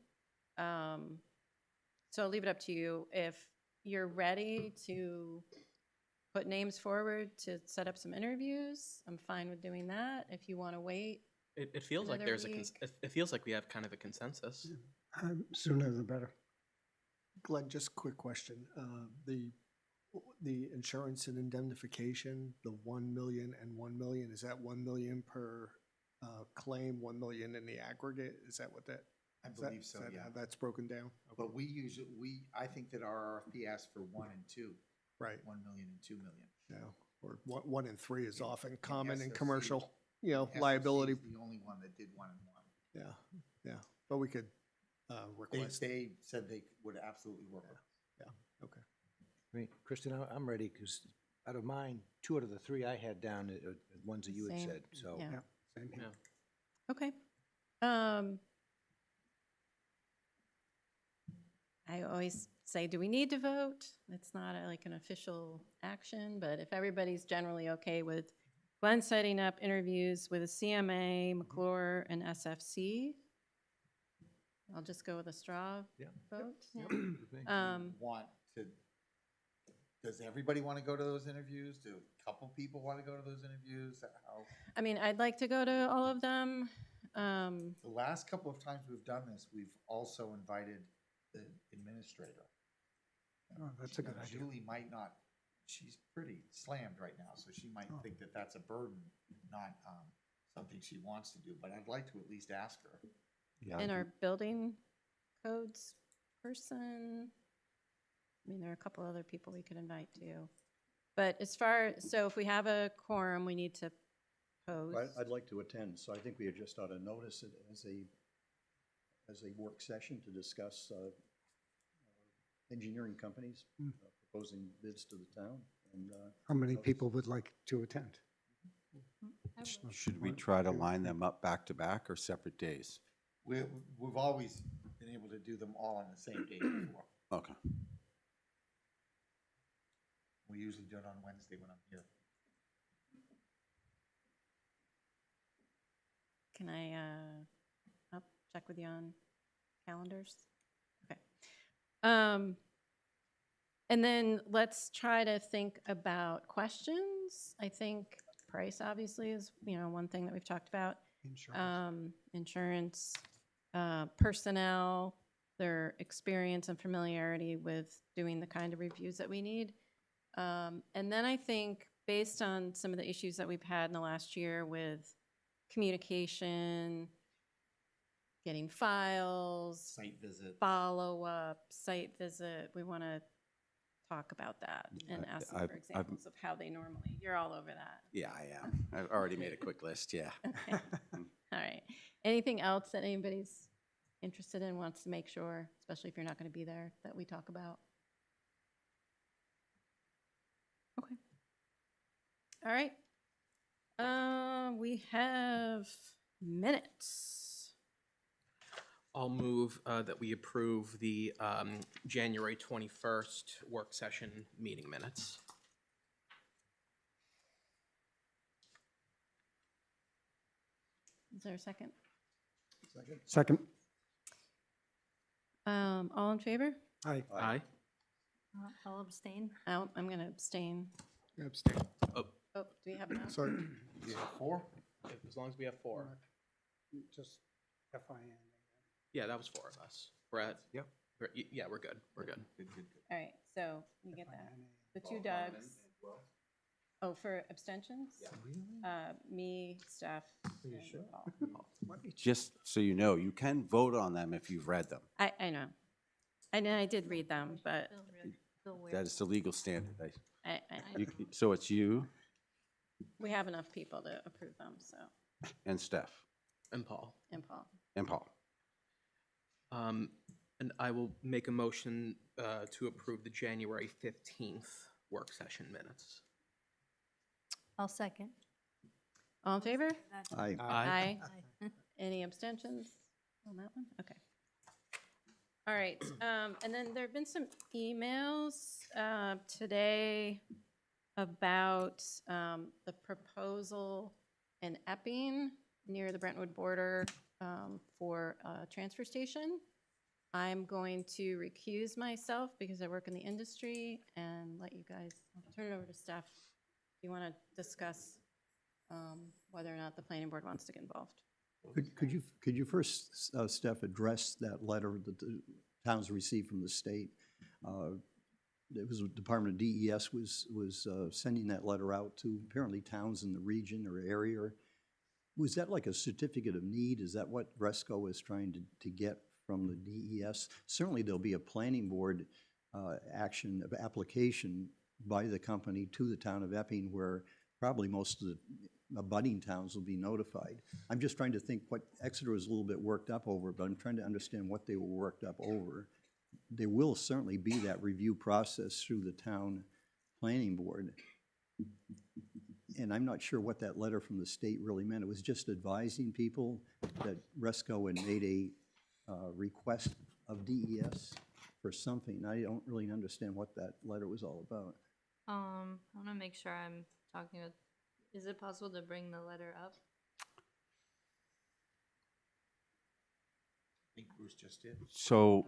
So I'll leave it up to you. If you're ready to put names forward to set up some interviews, I'm fine with doing that. If you want to wait, It feels like Another there's week. it feels like we have kind of a consensus. Sooner the better. Glenn, just a quick question. The insurance and indemnification, the 1 million and 1 million, is that 1 million per claim, 1 million in the aggregate? Is that what that? I is that- believe so, is that yeah. how that's broken down? But I think that our RFP asks for 1 and 2, Right, 1 million and 2 million. yeah, or 1 and 3 is Yeah, often and common in SFC commercial, SFC liability. is the only one that did 1 and 1. Yeah, but we could request. They said they would absolutely work with us. Okay. I mean, Kristen, I'm ready, because out of mine, 2 out of the 3 I had down are ones that you had Same, said, so. yeah. Same here. Yeah. okay. I always say, do we need to vote? It's not like an official action, but if everybody's generally okay with Glenn setting up interviews with a CMA, McClure, and SFC, I'll just go with a straw Yeah. vote. Want to, does everybody want to go to those interviews? Do a couple people want to go to those interviews? How? I mean, I'd like to go to all of them. The last couple of times we've done this, we've also invited the administrator. Oh, that's a good idea. Julie might not, she's pretty slammed right now, so she might think that that's a burden, not something she wants to do, but I'd like to at least ask her. Yeah, And our building codes person, I mean, there are a couple other people we could invite too. But so if we have a quorum, we need to post. I'd like to attend, so I think we just ought to notice it as a work session to discuss engineering companies proposing bids to the town. And How many people would like to attend? should we try to line them up back to back or separate days? We've always been able to do them all on the same day before. Okay. We usually do it on Wednesday when I'm here. Can I'll check with you on calendars? Okay. And then let's try to think about questions. I think price obviously is, one thing that we've talked about. Insurance, personnel, their experience and familiarity with doing the kind of reviews that we need. And then I think based on some of the issues that we've had in the last year with communication, getting files, Site visit. follow-up, site visit, we want to talk about that and ask them for examples of how they normally, you're all over that. Yeah, I am. I've already made a quick list, yeah. Okay. All right. Anything else that anybody's interested in, wants to make sure, especially if you're not going to be there, that we talk about? Okay. All right. We have minutes. I'll move that we approve the January 21st work session meeting minutes. Is there a second? Second. All in favor? Aye. Aye. I'll abstain. I'm going to abstain. Abstain. Oh, do we have enough? Sorry. Yeah, 4? As long as we have 4. Just FYI. Yeah, that was 4 of us. Brett? Yep. Yeah, we're good. We're good. Good. All right, so you get that. the two Dougs. Oh, for abstentions? Me, Steph, and Paul. Just so you know, you can vote on them if you've read them. I know. I know I did read them, but That is the legal standard. I, So it's you we have enough people to approve them, so, and Steph And Paul. and Paul. and Paul. And I will make a motion to approve the January 15th work session minutes. I'll second. All in favor? I, Aye. Any abstentions on that one? Okay. All right, and then there've been some emails today about the proposal in Epping near the Brentwood border for a transfer station. I'm going to recuse myself because I work in the industry and let you guys, I'll turn it over to Steph. If you want to discuss whether or not the planning board wants to get involved. could you first, Steph, address that letter that the towns received from the state? It was the Department of DES was sending that letter out to apparently towns in the region or area. Was that like a certificate of need? Is that what Resco is trying to get from the DES? Certainly there'll be a planning board action of application by the company to the town of Epping where probably most of the abutting towns will be notified. I'm just trying to think what Exeter was a little bit worked up over, but I'm trying to understand what they were worked up over. There will certainly be that review process through the town planning board. And I'm not sure what that letter from the state really meant. It was just advising people that Resco had made a request of DES for something. I don't really understand what that letter was all about. I want to make sure I'm talking with, is it possible to bring the letter up? I think Bruce just did. So,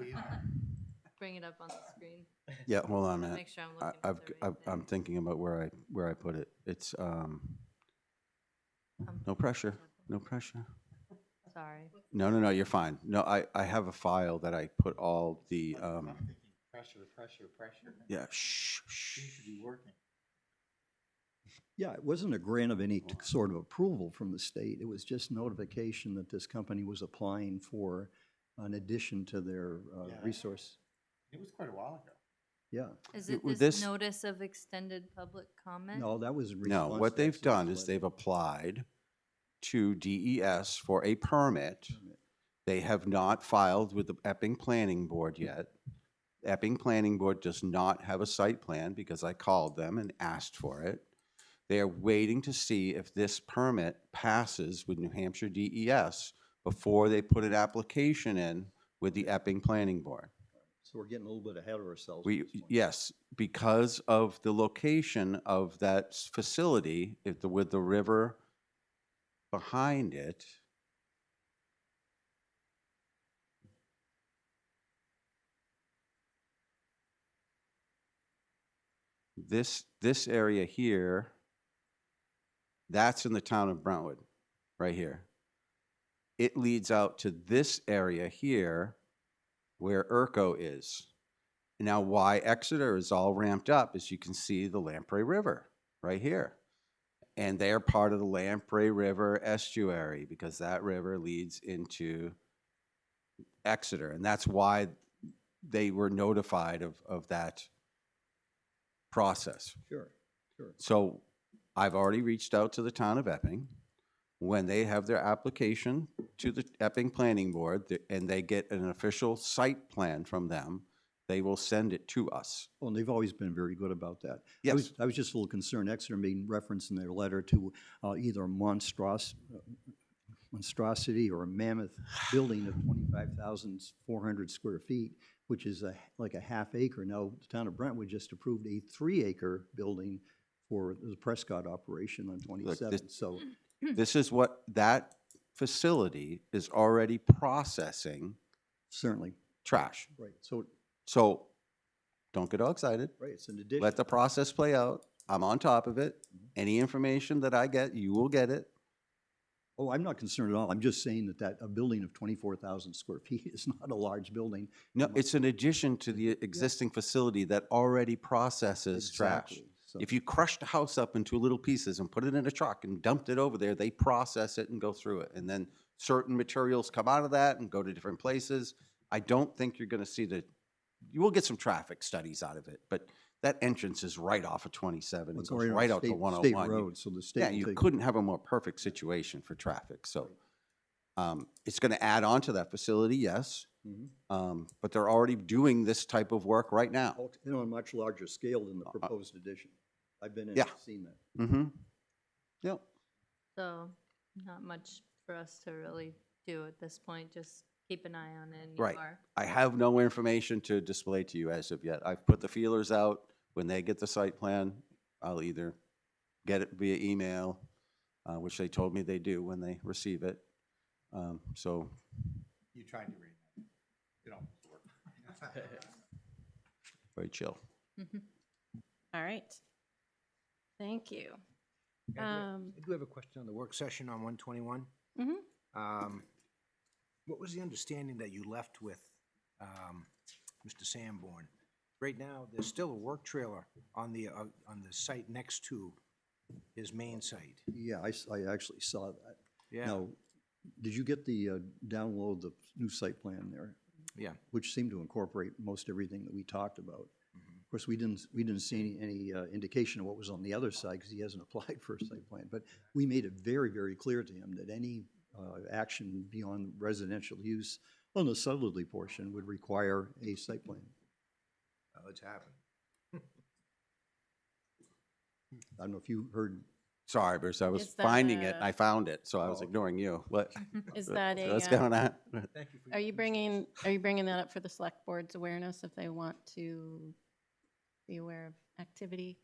Bring it up on the screen. yeah, hold on a minute. Make sure I'm looking at the right I'm thing. thinking about where I put it. It's, no pressure, no pressure. Sorry. No, you're fine. No, I have a file that I put all the, Pressure. yeah, shh. be working. Yeah, it wasn't a grant of any sort of approval from the state. It was just notification that this company was applying for an addition to their resource. It was quite a while ago. Yeah. Is it With this this- notice of extended public comment? No, that was. in No, response what to they've Exeter's done is letter. they've applied to DES for a permit. They have not filed with the Epping Planning Board yet. Epping Planning Board does not have a site plan because I called them and asked for it. They are waiting to see if this permit passes with New Hampshire DES before they put an application in with the Epping Planning Board. So we're getting a little bit ahead of ourselves. at We, this point. yes, because of the location of that facility, with the river behind it. This area here, that's in the town of Brentwood, right here. It leads out to this area here where Urco is. Now, why Exeter is all ramped up is you can see the Lamprey River right here. And they are part of the Lamprey River estuary because that river leads into Exeter. And that's why they were notified of that process. Sure. So I've already reached out to the town of Epping. When they have their application to the Epping Planning Board and they get an official site plan from them, they will send it to us. Well, and they've always been very good about that. Yes. I was just a little concerned, Exeter made reference in their letter to either a monstrosity or a mammoth building of 25,400 square feet, which is like a half acre. Now, the town of Brentwood just approved a 3-acre building for the Prescott operation on 27. So, This is what that facility is already processing certainly, trash. right. So don't get all excited. Right, it's an addition. Let the process play out. I'm on top of it. Any information that I get, you will get it. Oh, I'm not concerned at all. I'm just saying that a building of 24,000 square feet is not a large building. No, it's an addition to the existing facility that already processes trash. Exactly. So- If you crushed a house up into little pieces and put it in a truck and dumped it over there, they process it and go through it. And then certain materials come out of that and go to different places. I don't think you're gonna see you will get some traffic studies out of it, but that entrance is right off of 27. It It's goes already on right out to state 101. You- road, so the state. Yeah, will you take- couldn't have a more perfect situation for traffic, so. It's gonna add on to that facility, yes. Mhm. But they're already doing this type of work right now. On a much larger scale than the proposed addition. I've been in Yeah. and seen that. Mm-hmm. Yep. So not much for us to really do at this point, just keep an eye on it and you Right. are. I have no information to display to you as of yet. I've put the feelers out. When they get the site plan, I'll either get it via email, which they told me they do when they receive it. So You tried to read that. It almost worked. very chill. All right. Thank you. I do have a question on the work session on 121. Mhm. What was the understanding that you left with Mr. Sanborn? Right now, there's still a work trailer on the site next to his main site. Yeah, I actually saw that. Yeah. Now, did you get the download the new site plan there? Yeah. Which seemed to incorporate most everything that we talked about. Of course, we didn't see any indication of what was on the other side because he hasn't applied for a site plan. But we made it very, very clear to him that any action beyond residential use on the southerly portion would require a site plan. Oh, it's happened. I don't know if you heard. Sorry, Bruce, I was Is that finding it, a- and I found it, so I was Oh. ignoring you. What? Is that a, What's uh, going on? Thank you for Are you bringing that up for the select board's awareness if they want to be aware of activity?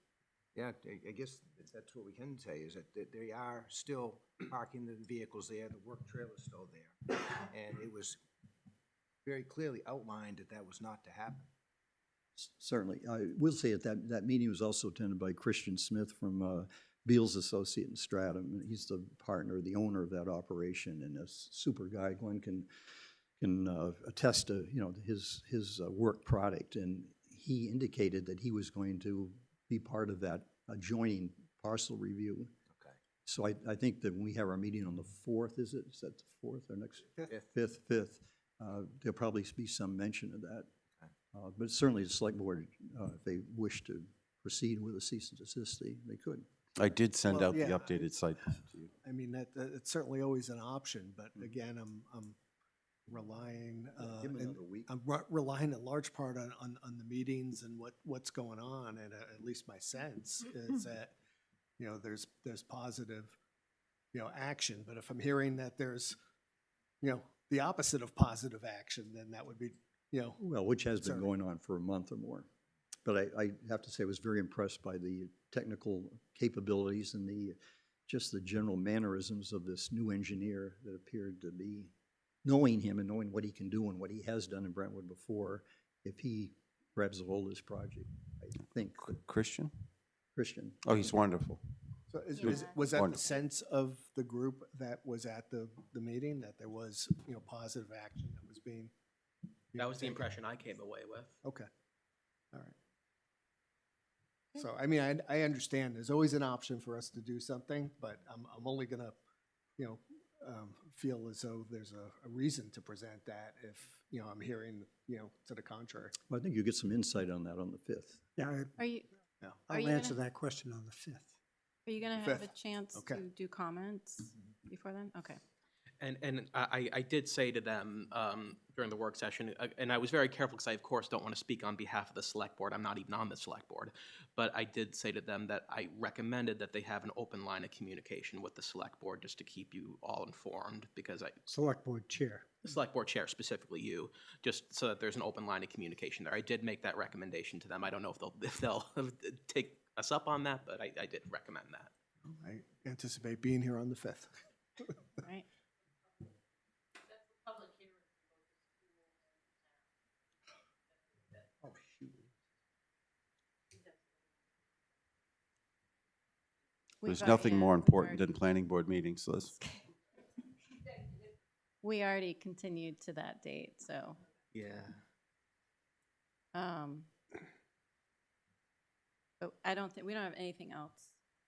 Yeah, I guess that's what we can say, is that they are still parking the vehicles there, the work trailer's still there. And it was very clearly outlined that that was not to happen. Certainly. I will say that meeting was also attended by Christian Smith from Beals Associate in Stratham. And he's the partner, the owner of that operation, and a super guy. Glenn can attest to his work product. And he indicated that he was going to be part of that adjoining parcel review. Okay. So I think that when we have our meeting on the 4th, is that the 4th or next? Fifth. 5th, there'll probably be some mention of that. But certainly the select board, if they wish to proceed with a cease and desist, they could. I did send Well, out the yeah. updated site plan to you. I mean, it's certainly always an option, but again, I'm relying, Give 'em another week. I'm relying in large part on the meetings and what's going on, and at least my sense is that, there's positive, action, but if I'm hearing that there's, the opposite of positive action, then that would be, Well, which has been Certainly. going on for a month or more. But I have to say, I was very impressed by the technical capabilities and just the general mannerisms of this new engineer that appeared to be, knowing him and knowing what he can do and what he has done in Brentwood before, if he grabs a hold of this project, I think. Christian? Christian. Oh, he's wonderful. So Yeah. was that the Wonderful. sense of the group that was at the meeting, that there was, positive action that was being? That was the taken? impression I came away with. Okay, all right. So, I mean, I understand, there's always an option for us to do something, but I'm only gonna, feel as though there's a reason to present that if, I'm hearing, to the contrary. Well, I think you get some insight on that on the 5th. Yeah, Are you, Yeah. Are you I'll answer gonna- that question on the 5th. are you gonna have a Fifth. chance Okay. to do comments before then? Okay. And I did say to them during the work session, and I was very careful because I, of course, don't want to speak on behalf of the select board. I'm not even on the select board. But I did say to them that I recommended that they have an open line of communication with the select board just to keep you all informed because Select Board Chair. the select board chair, specifically you, just so that there's an open line of communication there. I did make that recommendation to them. I don't know if they'll take us up on that, but I did recommend that. I anticipate being here on the 5th. Right. Oh, shoot. We've There's already nothing more had important our- than planning board meetings, Liz. we already continued to that date, so. Yeah. But I don't think, we don't have anything else,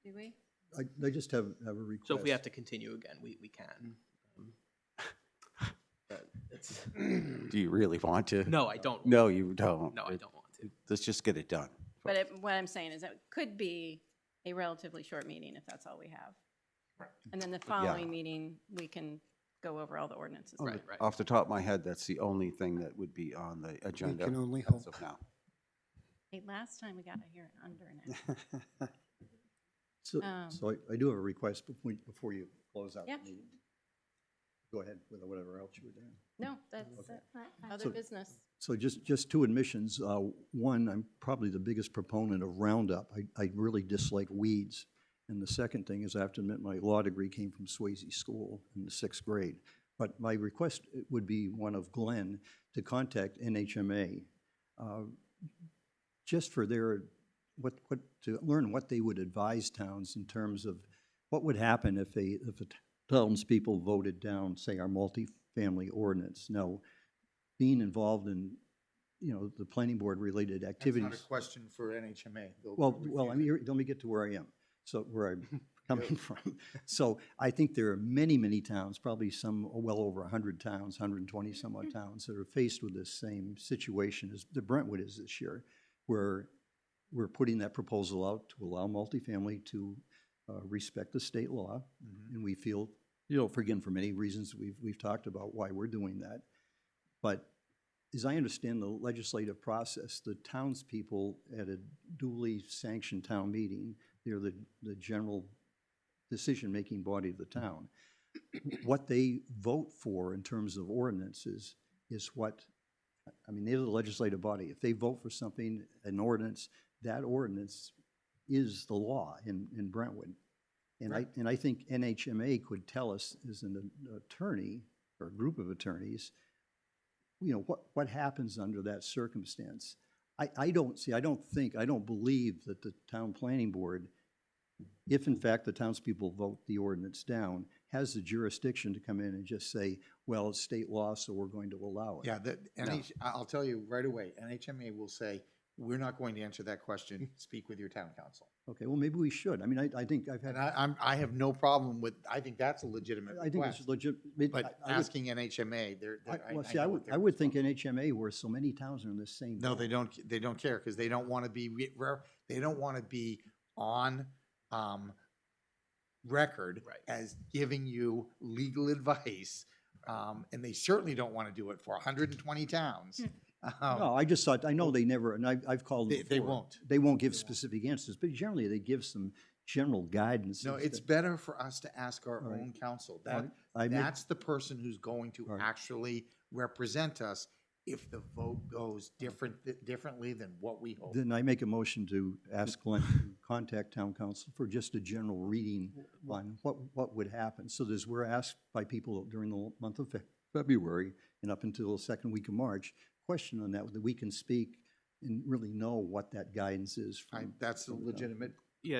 do we? I just have a request. So if we have to continue again, we can. But it's, Do you really want to? no, I don't. No, you don't. No, I don't want to. Let's just get it done. But what I'm saying is that it could be a relatively short meeting if that's all we have. And then the following meeting, we can go over all the ordinances. Right, right. Off the top of my head, that's the only thing that would be on the agenda. can only as hope. of now. Hey, last time we got to hear it under an hour. So I do have a request before you close out Yeah. the meeting. Go ahead with whatever else you were doing. No, that's it. Other So- business. So just two admissions. One, I'm probably the biggest proponent of Roundup. I really dislike weeds. And the second thing is I have to admit my law degree came from Swayze School in the 6th grade. But my request would be one of Glenn to contact NHMA just for their, to learn what they would advise towns in terms of what would happen if the townspeople voted down, say, our multifamily ordinance. Now, being involved in, the planning board related activities. That's not a question for NHMA. Well, I mean, let me get to where I am, where I'm coming from. So I think there are many, many towns, probably some well over 100 towns, 120 some odd towns that are faced with this same situation as the Brentwood is this year, where we're putting that proposal out to allow multifamily to respect the state law. And we feel, again, for many reasons we've talked about why we're doing that. But as I understand the legislative process, the townspeople at a duly sanctioned town meeting, they're the general decision-making body of the town. What they vote for in terms of ordinances is what, they're the legislative body. If they vote for something, an ordinance, that ordinance is the law in Brentwood. And I think NHMA could tell us as an attorney or a group of attorneys, what happens under that circumstance. I don't believe that the town planning board, if in fact the townspeople vote the ordinance down, has the jurisdiction to come in and just say, well, it's state law, so we're going to allow it. Yeah, I'll tell you right away, NHMA will say, we're not going to answer that question, speak with your town council. Okay, well, maybe we should. I think I've had. And I have no problem with, I think that's a legitimate I think request. it's legit. But asking NHMA, I would think NHMA, where so many towns are in the same. No, boat. they don't care, because they don't want to be, they don't want to be on record as giving you legal advice. And they certainly don't want to do it for 120 towns. No, I just thought, I know they never, and I've called them They before. won't. They won't give specific answers, but generally they give some general guidance. No, it's better for us to ask our own counsel. That's the person who's going to actually represent us if the vote goes differently than what we hope. Then I make a motion to ask Glenn to contact town council for just a general reading on what would happen. So we're asked by people during the month of February and up until the second week of March, question on that we can speak and really know what that guidance is. That's a legitimate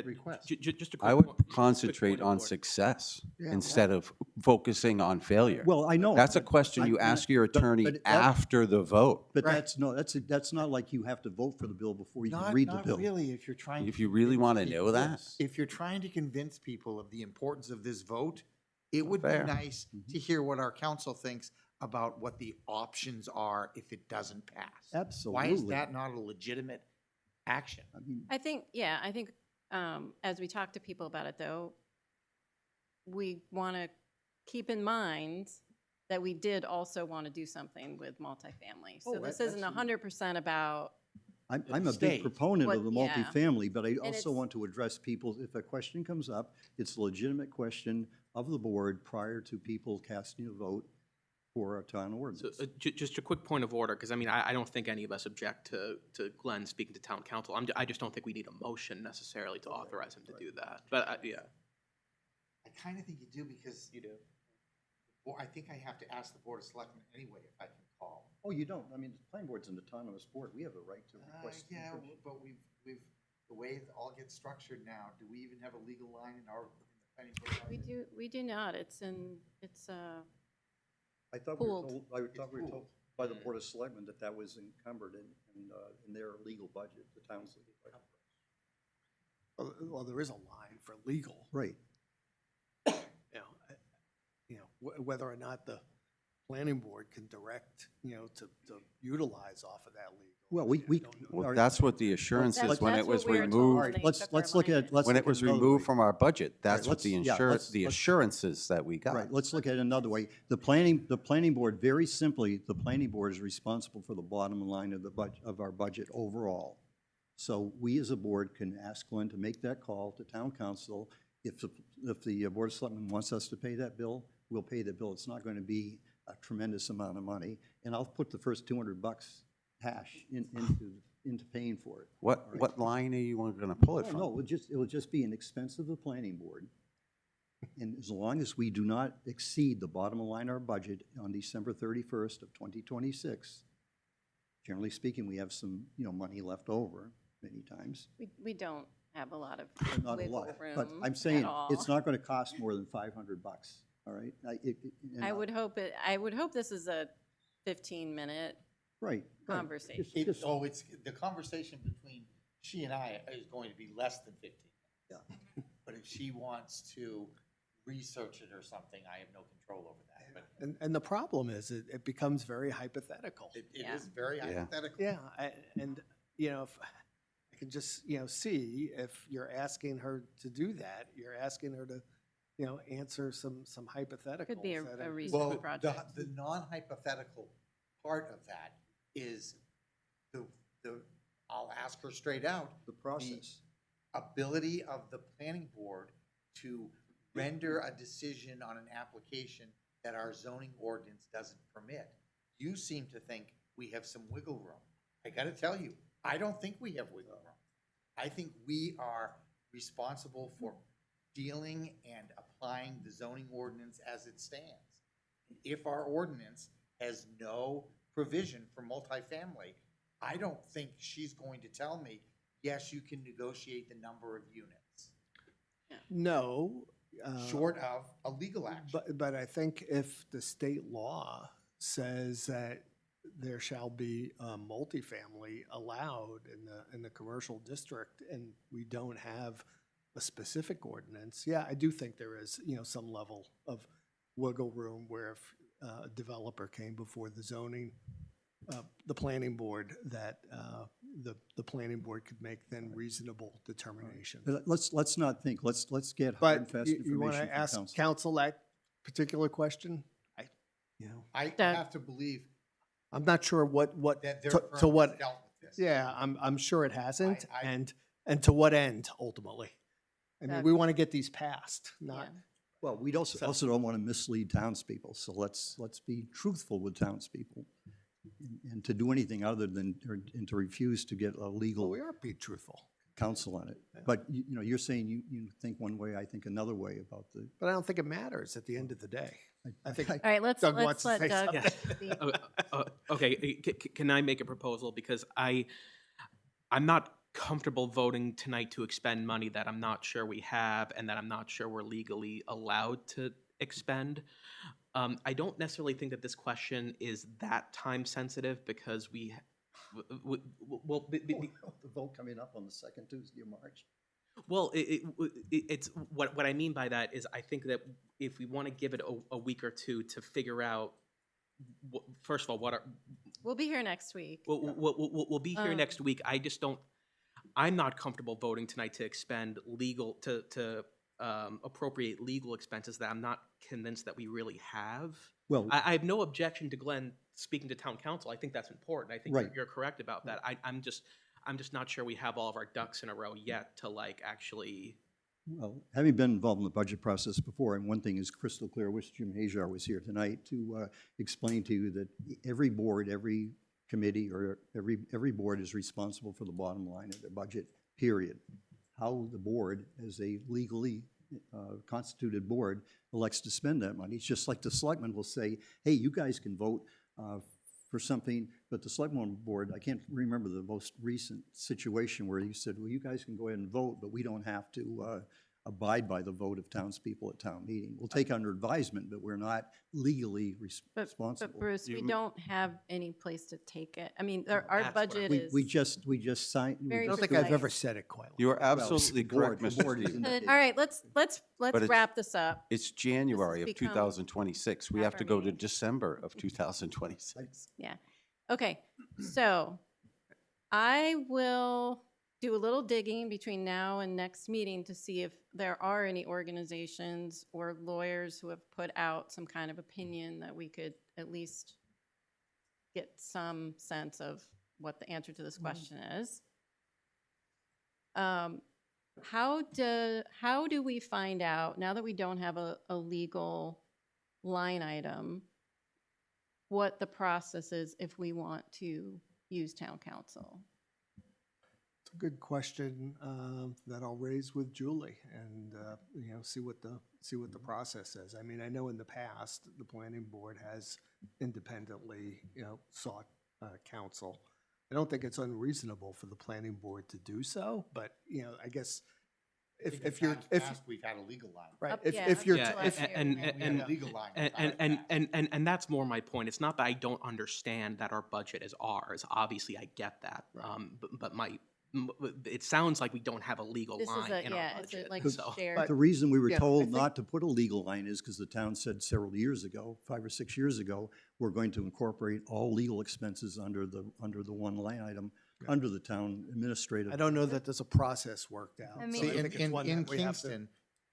request. Just a quick I would quick concentrate point of on order. success instead of focusing on failure. Well, I know. That's a question you ask your attorney but that- after the vote. But that's not like you have to vote for the bill before you can read the bill. Not really, if you're trying. If you really want to know that, If you're trying to convince people of the importance of this vote, it would Fair. be nice to hear what our council thinks about what the options are if it doesn't pass. Absolutely. Why is that not a legitimate action? I think, as we talk to people about it, though, we want to keep in mind that we did also want to do something with multifamily. So this isn't 100% about, I'm a big state. proponent of the What- yeah. multifamily, but I And also it's- want to address people, if a question comes up, it's a legitimate question of the board prior to people casting a vote for a town So ordinance. just a quick point of order, because I don't think any of us object to Glenn speaking to town council. I just don't think we need a motion necessarily to authorize him to do that. But yeah. I kind of think you do, because you do. Well, I think I have to ask the Board of Selectmen anyway if I can call. Oh, you don't? The planning board's an autonomous board. We have a right to request. Yeah, but we've, the way it all gets structured now, do we even have a legal line in the planning board? we do not. I thought we were Pooled. told, I thought we were told by the Board of Selectmen that that was encumbered in their legal budget, the town's legal budget. Well, there is a line for legal, Right. whether or not the planning board can direct, to utilize off of that legal. Well, I we don't know. all Well, right. that's what the assurance is when it That's was what we were told removed, All when right, they let's, took our let's look at, money. let's when look it was at another removed way. from our budget. That's what let's- the yeah, insurance, the let's- assurances that we got. Right, let's look at it another way. The planning board, very simply, the planning board is responsible for the bottom line of the budget, of our budget overall. So we as a board can ask Glenn to make that call to town council. If the Board of Selectmen wants us to pay that bill, we'll pay the bill. It's not going to be a tremendous amount of money. And I'll put the first $200 cash into paying for it. What line are you going to pull it No, from? no, it will just be an expense of the planning board. And as long as we do not exceed the bottom line of our budget on December 31st of 2026, generally speaking, we have some, money left over many times. We don't have a lot of Not a wiggle lot, room but I'm at saying all. it's not going to cost more than $500, all right? I would hope this is a 15-minute Right. right. conversation. Just- it's, the conversation between she and I is going to be less than 15. Yeah. But if she wants to research it or something, I have no control over that. But And the problem is, it becomes very hypothetical. it Yeah. is very Yeah. hypothetical. Yeah, if I can just, see if you're asking her to do that, you're asking her to, answer some hypotheticals. Could be a that are- reasonable Well, project. the non-hypothetical part of that is I'll ask her straight out, The process. ability of the planning board to render a decision on an application that our zoning ordinance doesn't permit. You seem to think we have some wiggle room. I gotta tell you, I don't think we have wiggle room. I think we are responsible for dealing and applying the zoning ordinance as it stands. If our ordinance has no provision for multifamily, I don't think she's going to tell me, yes, you can negotiate the number of units, No. short of a legal action. But I think if the state law says that there shall be multifamily allowed in the commercial district, and we don't have a specific ordinance, yeah, I do think there is, some level of wiggle room where if a developer came before the zoning, the planning board, that the planning board could make then reasonable determination. But let's not think, let's get hard and But fast you want information to from ask council. council that particular question? I Doug. have to believe I'm not sure what, that their to firm has what, dealt with this. yeah, I'm sure it hasn't, I- and to what end ultimately? I mean, Doug. we want to get these passed, not, Yeah. Well, we also don't want to mislead townspeople, so let's be truthful with townspeople. And to do anything other than, and to refuse to get a well, legal we are being truthful. counsel on it. But, you're saying you think one way, I think another way about the. But I don't think it matters at the end of the day. I think All right, let's Doug wants to let say Doug something. speak. Okay, can I make a proposal? Because I'm not comfortable voting tonight to expend money that I'm not sure we have and that I'm not sure we're legally allowed to expend. I don't necessarily think that this question is that time sensitive because well, The vote coming up on the second Tuesday of March. well, it's what I mean by that is I think that if we want to give it a week or two to figure out, first of all, what are We'll be here next week. we'll be here next week. I just don't. I'm not comfortable voting tonight to expend legal to appropriate legal expenses that I'm not convinced that we really have. Well, I have no objection to Glenn speaking to town council. I think that's important. I think Right. you're correct about that. I'm just not sure we have all of our ducks in a row yet to actually. well, having been involved in the budget process before, and one thing is crystal clear, I wish Jim Hajar was here tonight to explain to you that every board, every committee, or every board is responsible for the bottom line of their budget, period. How the board, as a legally constituted board, elects to spend that money. It's just like the selectmen will say, hey, you guys can vote for something, but the selectmen board, I can't remember the most recent situation where you said, well, you guys can go ahead and vote, but we don't have to abide by the vote of townspeople at town meeting. We'll take under advisement, but we're not legally responsible. But Bruce, we You- don't have any place to take it. I mean, our That's what budget We, is. we just signed. we Very I don't just- think I've ever precise. said it quite like You are well, absolutely the board- correct, the Mr. board is Stevens. in- All right, let's But it's- wrap this up. It's January of become 2026. We half have our to go to meeting. December of 2026. Yeah. Okay, so I will do a little digging between now and next meeting to see if there are any organizations or lawyers who have put out some kind of opinion that we could at least get some sense of what the answer to this question is. How do we find out, now that we don't have a legal line item, what the process is if we want to use town council? It's a good question that I'll raise with Julie and, see what the process is. I mean, I know in the past, the planning board has independently, sought counsel. I don't think it's unreasonable for the planning board to do so, but, I guess if you're, We've had a legal line. right, Up- if, yeah, if up you're, to Yeah, last year, and- yeah. We had a legal line. And that's more my point. It's not that I don't understand that our budget is ours. Obviously, I get that. But it sounds like we don't have a legal This is line in our it's a budget. like So shared. The reason we were Yeah, I told think- not to put a legal line is because the town said several years ago, 5 or 6 years ago, we're going to incorporate all legal expenses under the one line item, under the town administrative. I don't know that there's a process worked out. I so mean- See, think it's in one that we have to- Kingston,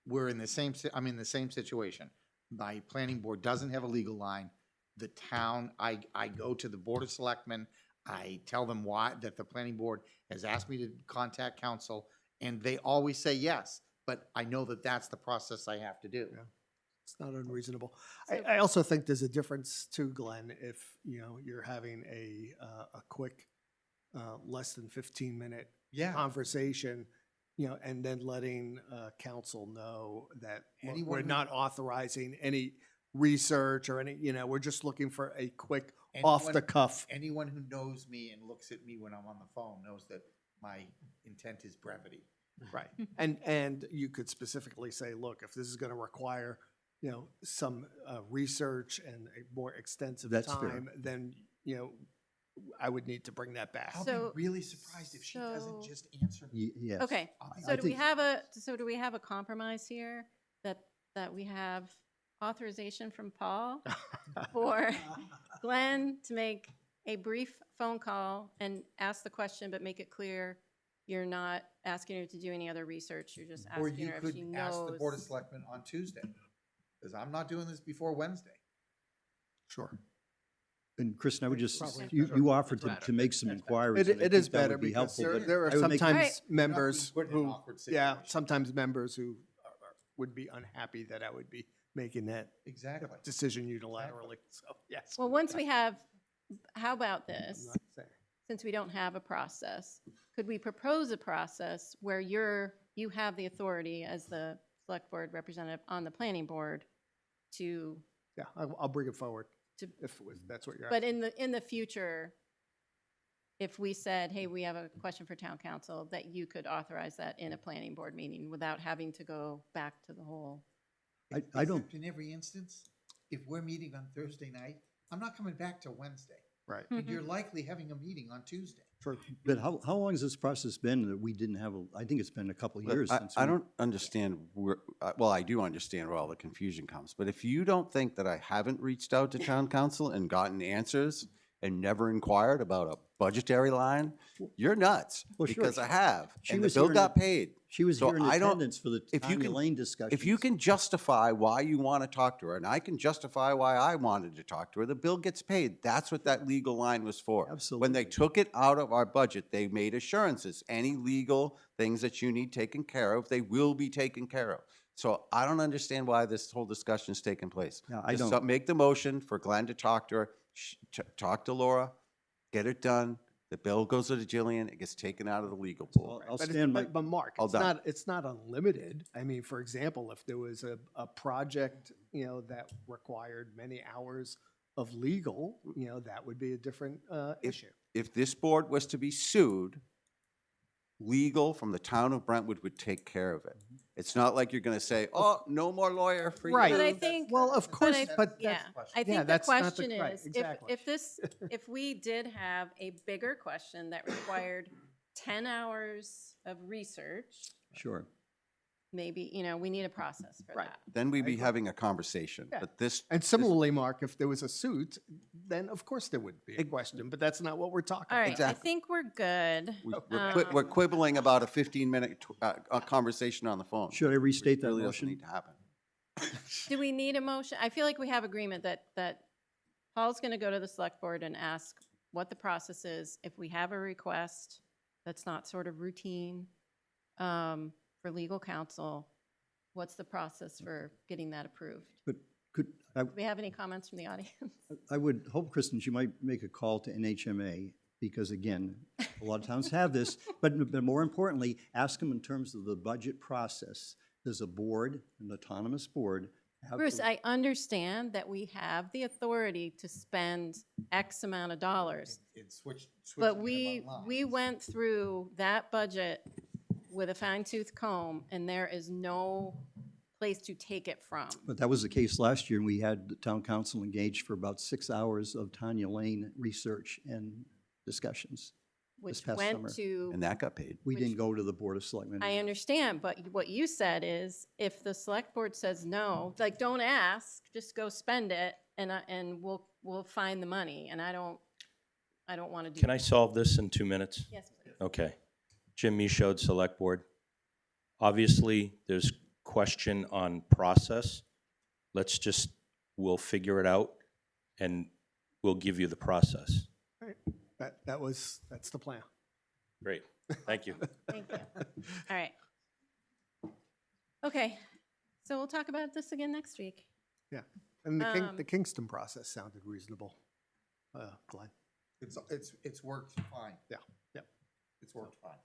we're in the same, I'm in the same situation. My planning board doesn't have a legal line. The town, I go to the Board of Selectmen, I tell them why, that the planning board has asked me to contact council, and they always say yes, but I know that that's the process I have to do. Yeah. It's not unreasonable. So- I also think there's a difference too, Glenn, if, you're having a quick, less than 15-minute Yeah. conversation, and then letting council know that look, Anyone we're who- not authorizing any research or any, we're just looking for a quick, Anyone- off-the-cuff. Anyone who knows me and looks at me when I'm on the phone knows that my intent is brevity. Right. And you could specifically say, look, if this is going to require, some research and a more extensive That's fair. time, then, I would need to bring that back. I'll So- be really surprised if she doesn't so- just answer me. Yes. Okay, I'll be- so I do we think- have a compromise here that we have authorization from Paul for Glenn to make a brief phone call and ask the question, but make it clear you're not asking her to do any other research, you're just Or asking you her if could she ask the Board of knows. Selectmen on Tuesday, because I'm not doing this before Wednesday. Sure. And Kristen, I would just, Probably you offered That's better. to make some inquiries. It and I is think that better would be because helpful, but there are I would make- sometimes Alright. members Put in an who, awkward yeah, situation. sometimes members who would be unhappy that I would be making that Exactly. decision unilaterally, so, yes. Well, once we have, how about I'm this? not saying- Since we don't have a process, could we propose a process where you have the authority as the select board representative on the planning board to, Yeah, I'll bring it forward to, if that's what you're but asking. in the future, if we said, hey, we have a question for town council, that you could authorize that in a planning board meeting without having to go back to the whole. I don't, Except in every instance, if we're meeting on Thursday night, I'm not coming back till Wednesday. Right. And you're likely having a meeting on Tuesday. but how long has this process been that we didn't have, I think it's been a couple of But years since. I we- don't understand where, well, I do understand where all the confusion comes, but if you don't think that I haven't reached out to town council and gotten answers and never inquired about a budgetary line, you're nuts, Well, sure. because I have, She and the was bill here in got the- paid. She was So here in I don't- attendance for the if you Tanya can- Lane discussion. If you can justify why you want to talk to her, and I can justify why I wanted to talk to her, the bill gets paid. That's what that legal line was for. When they Absolutely. took it out of our budget, they made assurances. Any legal things that you need taken care of, they will be taken care of. So I don't understand why this whole discussion is taking place. Yeah, I Just don't. make the motion for Glenn to talk to her, talk to Laura, get it done. The bill goes to Jillian, it gets taken out of the legal pool. I'll But stand by, But Mark, All done. it's not unlimited. I mean, for example, if there was a project, that required many hours of legal, that would be a different issue. If this board was to be sued, legal from the town of Brentwood would take care of it. It's not like you're gonna say, oh, no more lawyer for you. Right. But I think. Well, of but course, I- but yeah, that's, I yeah, think the that's not the- question right, is, exactly. if we did have a bigger question that required 10 hours of research, Sure. maybe, we need a process for Right. that. Then we'd I be agree. having a conversation, Yeah. but this. And similarly, Mark, if there was a suit, then of course there would be a question, but that's not what we're talking All about. right, I Exactly. think we're good. We're quibbling about a 15-minute conversation on the phone. Should I restate that Really doesn't motion? need to happen. Do we need a motion? I feel like we have agreement that Paul's going to go to the select board and ask what the process is. If we have a request that's not sort of routine for legal counsel, what's the process for getting that approved? But could, Do we have any comments from the audience? I would hope, Kristen, you might make a call to NHMA, because again, a lot of towns have this, but more importantly, ask them in terms of the budget process. Does a board, an autonomous board, have? Bruce, I understand that we have the authority to spend X amount of dollars, but we went through that budget with a fine tooth comb, and there is no place to take it from. But that was the case last year, and we had the town council engaged for about 6 hours of Tanya Lane research and discussions. Which past went summer. to, And that got paid. We Which- didn't go to the Board of Selectmen. I understand, but what you said is, if the select board says no, like, don't ask, just go spend it, and we'll find the money, and I don't want to do. Can I solve this in 2 minutes? Yes, please. Okay. Jim Michaud, Select Board. Obviously, there's question on process. We'll figure it out, and we'll give you the process. Right. That's the plan. Great. Thank you. Thank you. All right. Okay, so we'll talk about this again next week. Yeah. And the Um, the Kingston process sounded reasonable, Glenn. It's worked fine. Yeah, yeah. It's worked fine.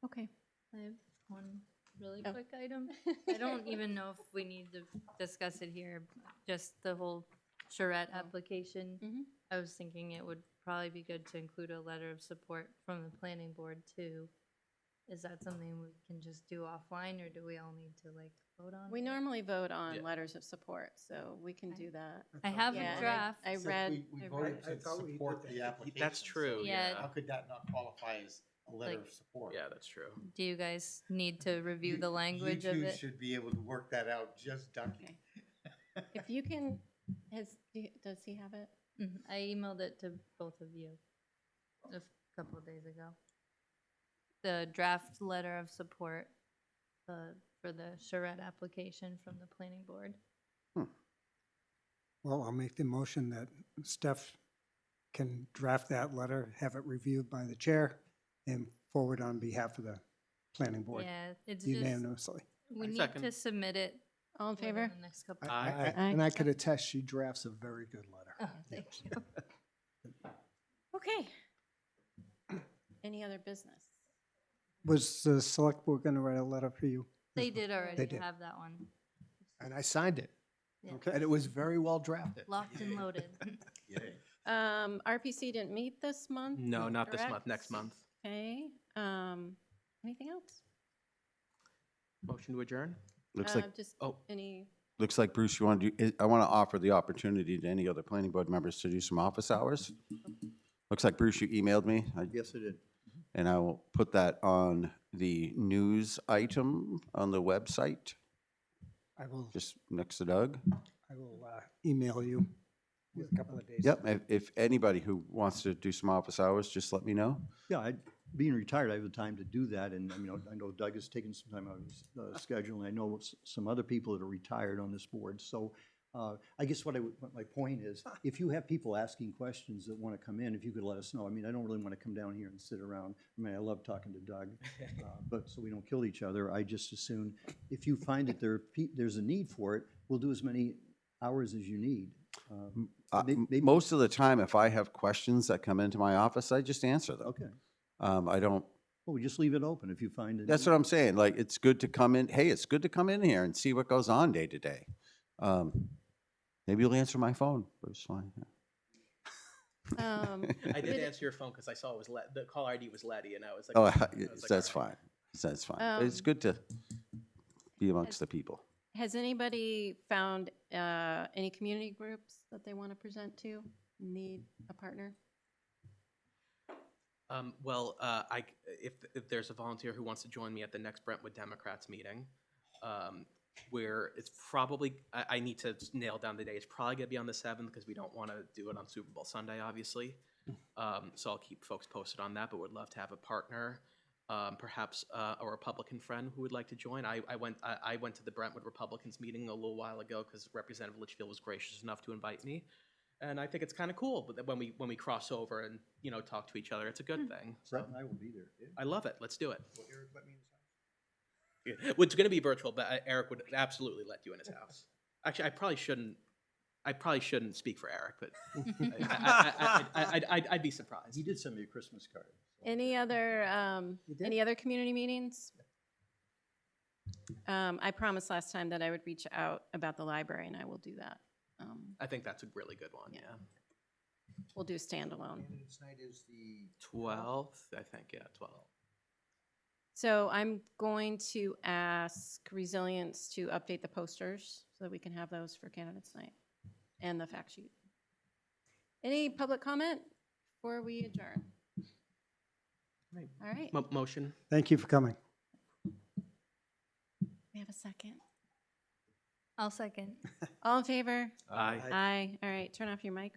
Okay. I have one really Oh. quick item. I don't even know if we need to discuss it here, just the whole charrette application. Mhm. I was thinking it would probably be good to include a letter of support from the planning board too. Is that something we can just do offline, or do we all need to like vote on? We it? normally vote on Yeah. letters of support, so we can do that. I have Yeah, a and draft. I read. I read- to support the application. That's true, Yeah. yeah. How could that not qualify as a letter Like- of support? Yeah, that's true. Do you guys need to review the language of You two it? should be able to work that out, just Ducky. Okay. If you can, does he have it? I emailed it to both of you a couple of days ago. The draft letter of support for the charrette application from the planning board. Well, I'll make the motion that Steph can draft that letter, have it reviewed by the chair, and forward on behalf of the planning board Yeah, it's just, unanimously. we need Second. to submit it All in within favor? the next couple. Aye. And I could attest, she drafts a very good letter. Oh, thank you. Okay. Any other business? Was the select board going to write a letter for you? They did already They did. have that one. And I signed it. Yeah. And it was very well drafted. Locked and loaded. RPC didn't meet this month? No, not this month, correct? next month. Okay, anything else? Motion to adjourn? Looks like, Just Oh. any, looks like, Bruce, you want to do, I want to offer the opportunity to any other planning board members to do some office hours. Looks like, Bruce, you emailed me. Yes, I did. And I will put that on the news item on the website, I will just next to Doug. email you with a couple of days. Yep, if anybody who wants to do some office hours, just let me know. Yeah, being retired, I have the time to do that, and I mean, I know Doug has taken some time out of his schedule, and I know some other people that are retired on this board, so I guess what my point is, if you have people asking questions that want to come in, if you could let us know. I mean, I don't really want to come down here and sit around. I mean, I love talking to Doug, but so we don't kill each other, I just assume, if you find that there's a need for it, we'll do as many hours as you need. Maybe- Most of the time, if I have questions that come into my office, I just answer them. Okay, I don't, well, we just leave it open if you find it. that's what I'm saying, like, it's good to come in, hey, it's good to come in here and see what goes on day to day. Maybe you'll answer my phone, Bruce, fine. I did answer your phone because I saw it was, the call ID was Letty, and I was like. Oh, I was like, that's all right. fine, that's fine. But it's good to be amongst the people. Has anybody found any community groups that they want to present to, need a partner? If there's a volunteer who wants to join me at the next Brentwood Democrats meeting, where it's probably, I need to nail down the day. It's probably gonna be on the 7th because we don't want to do it on Super Bowl Sunday, obviously. So I'll keep folks posted on that, but would love to have a partner, perhaps a Republican friend who would like to join. I went to the Brentwood Republicans meeting a little while ago because Representative Litchfield was gracious enough to invite me. And I think it's kind of cool but that when we cross over and, you know, talk to each other, it's a good thing. So Brett and I will be there. Yeah. I love it. Let's do it. Yeah. Well, it's going to be virtual, but Eric would absolutely let you in his house. Actually, I probably shouldn't speak for Eric, but I'd be surprised. He did send me a Christmas card. Any other community meetings? I promised last time that I would reach out about the library, and I will do that. I think that's a really good one. Yeah. We'll do standalone. Candidates night is the 12th, I think. Yeah, 12th. So I'm going to ask Resilience to update the posters so that we can have those for candidates night and the fact sheet. Any public comment before we adjourn? Right. All right. Motion. Thank you for coming. We have a second. I'll second. All in favor? Aye. Aye. All right. Turn off your mic.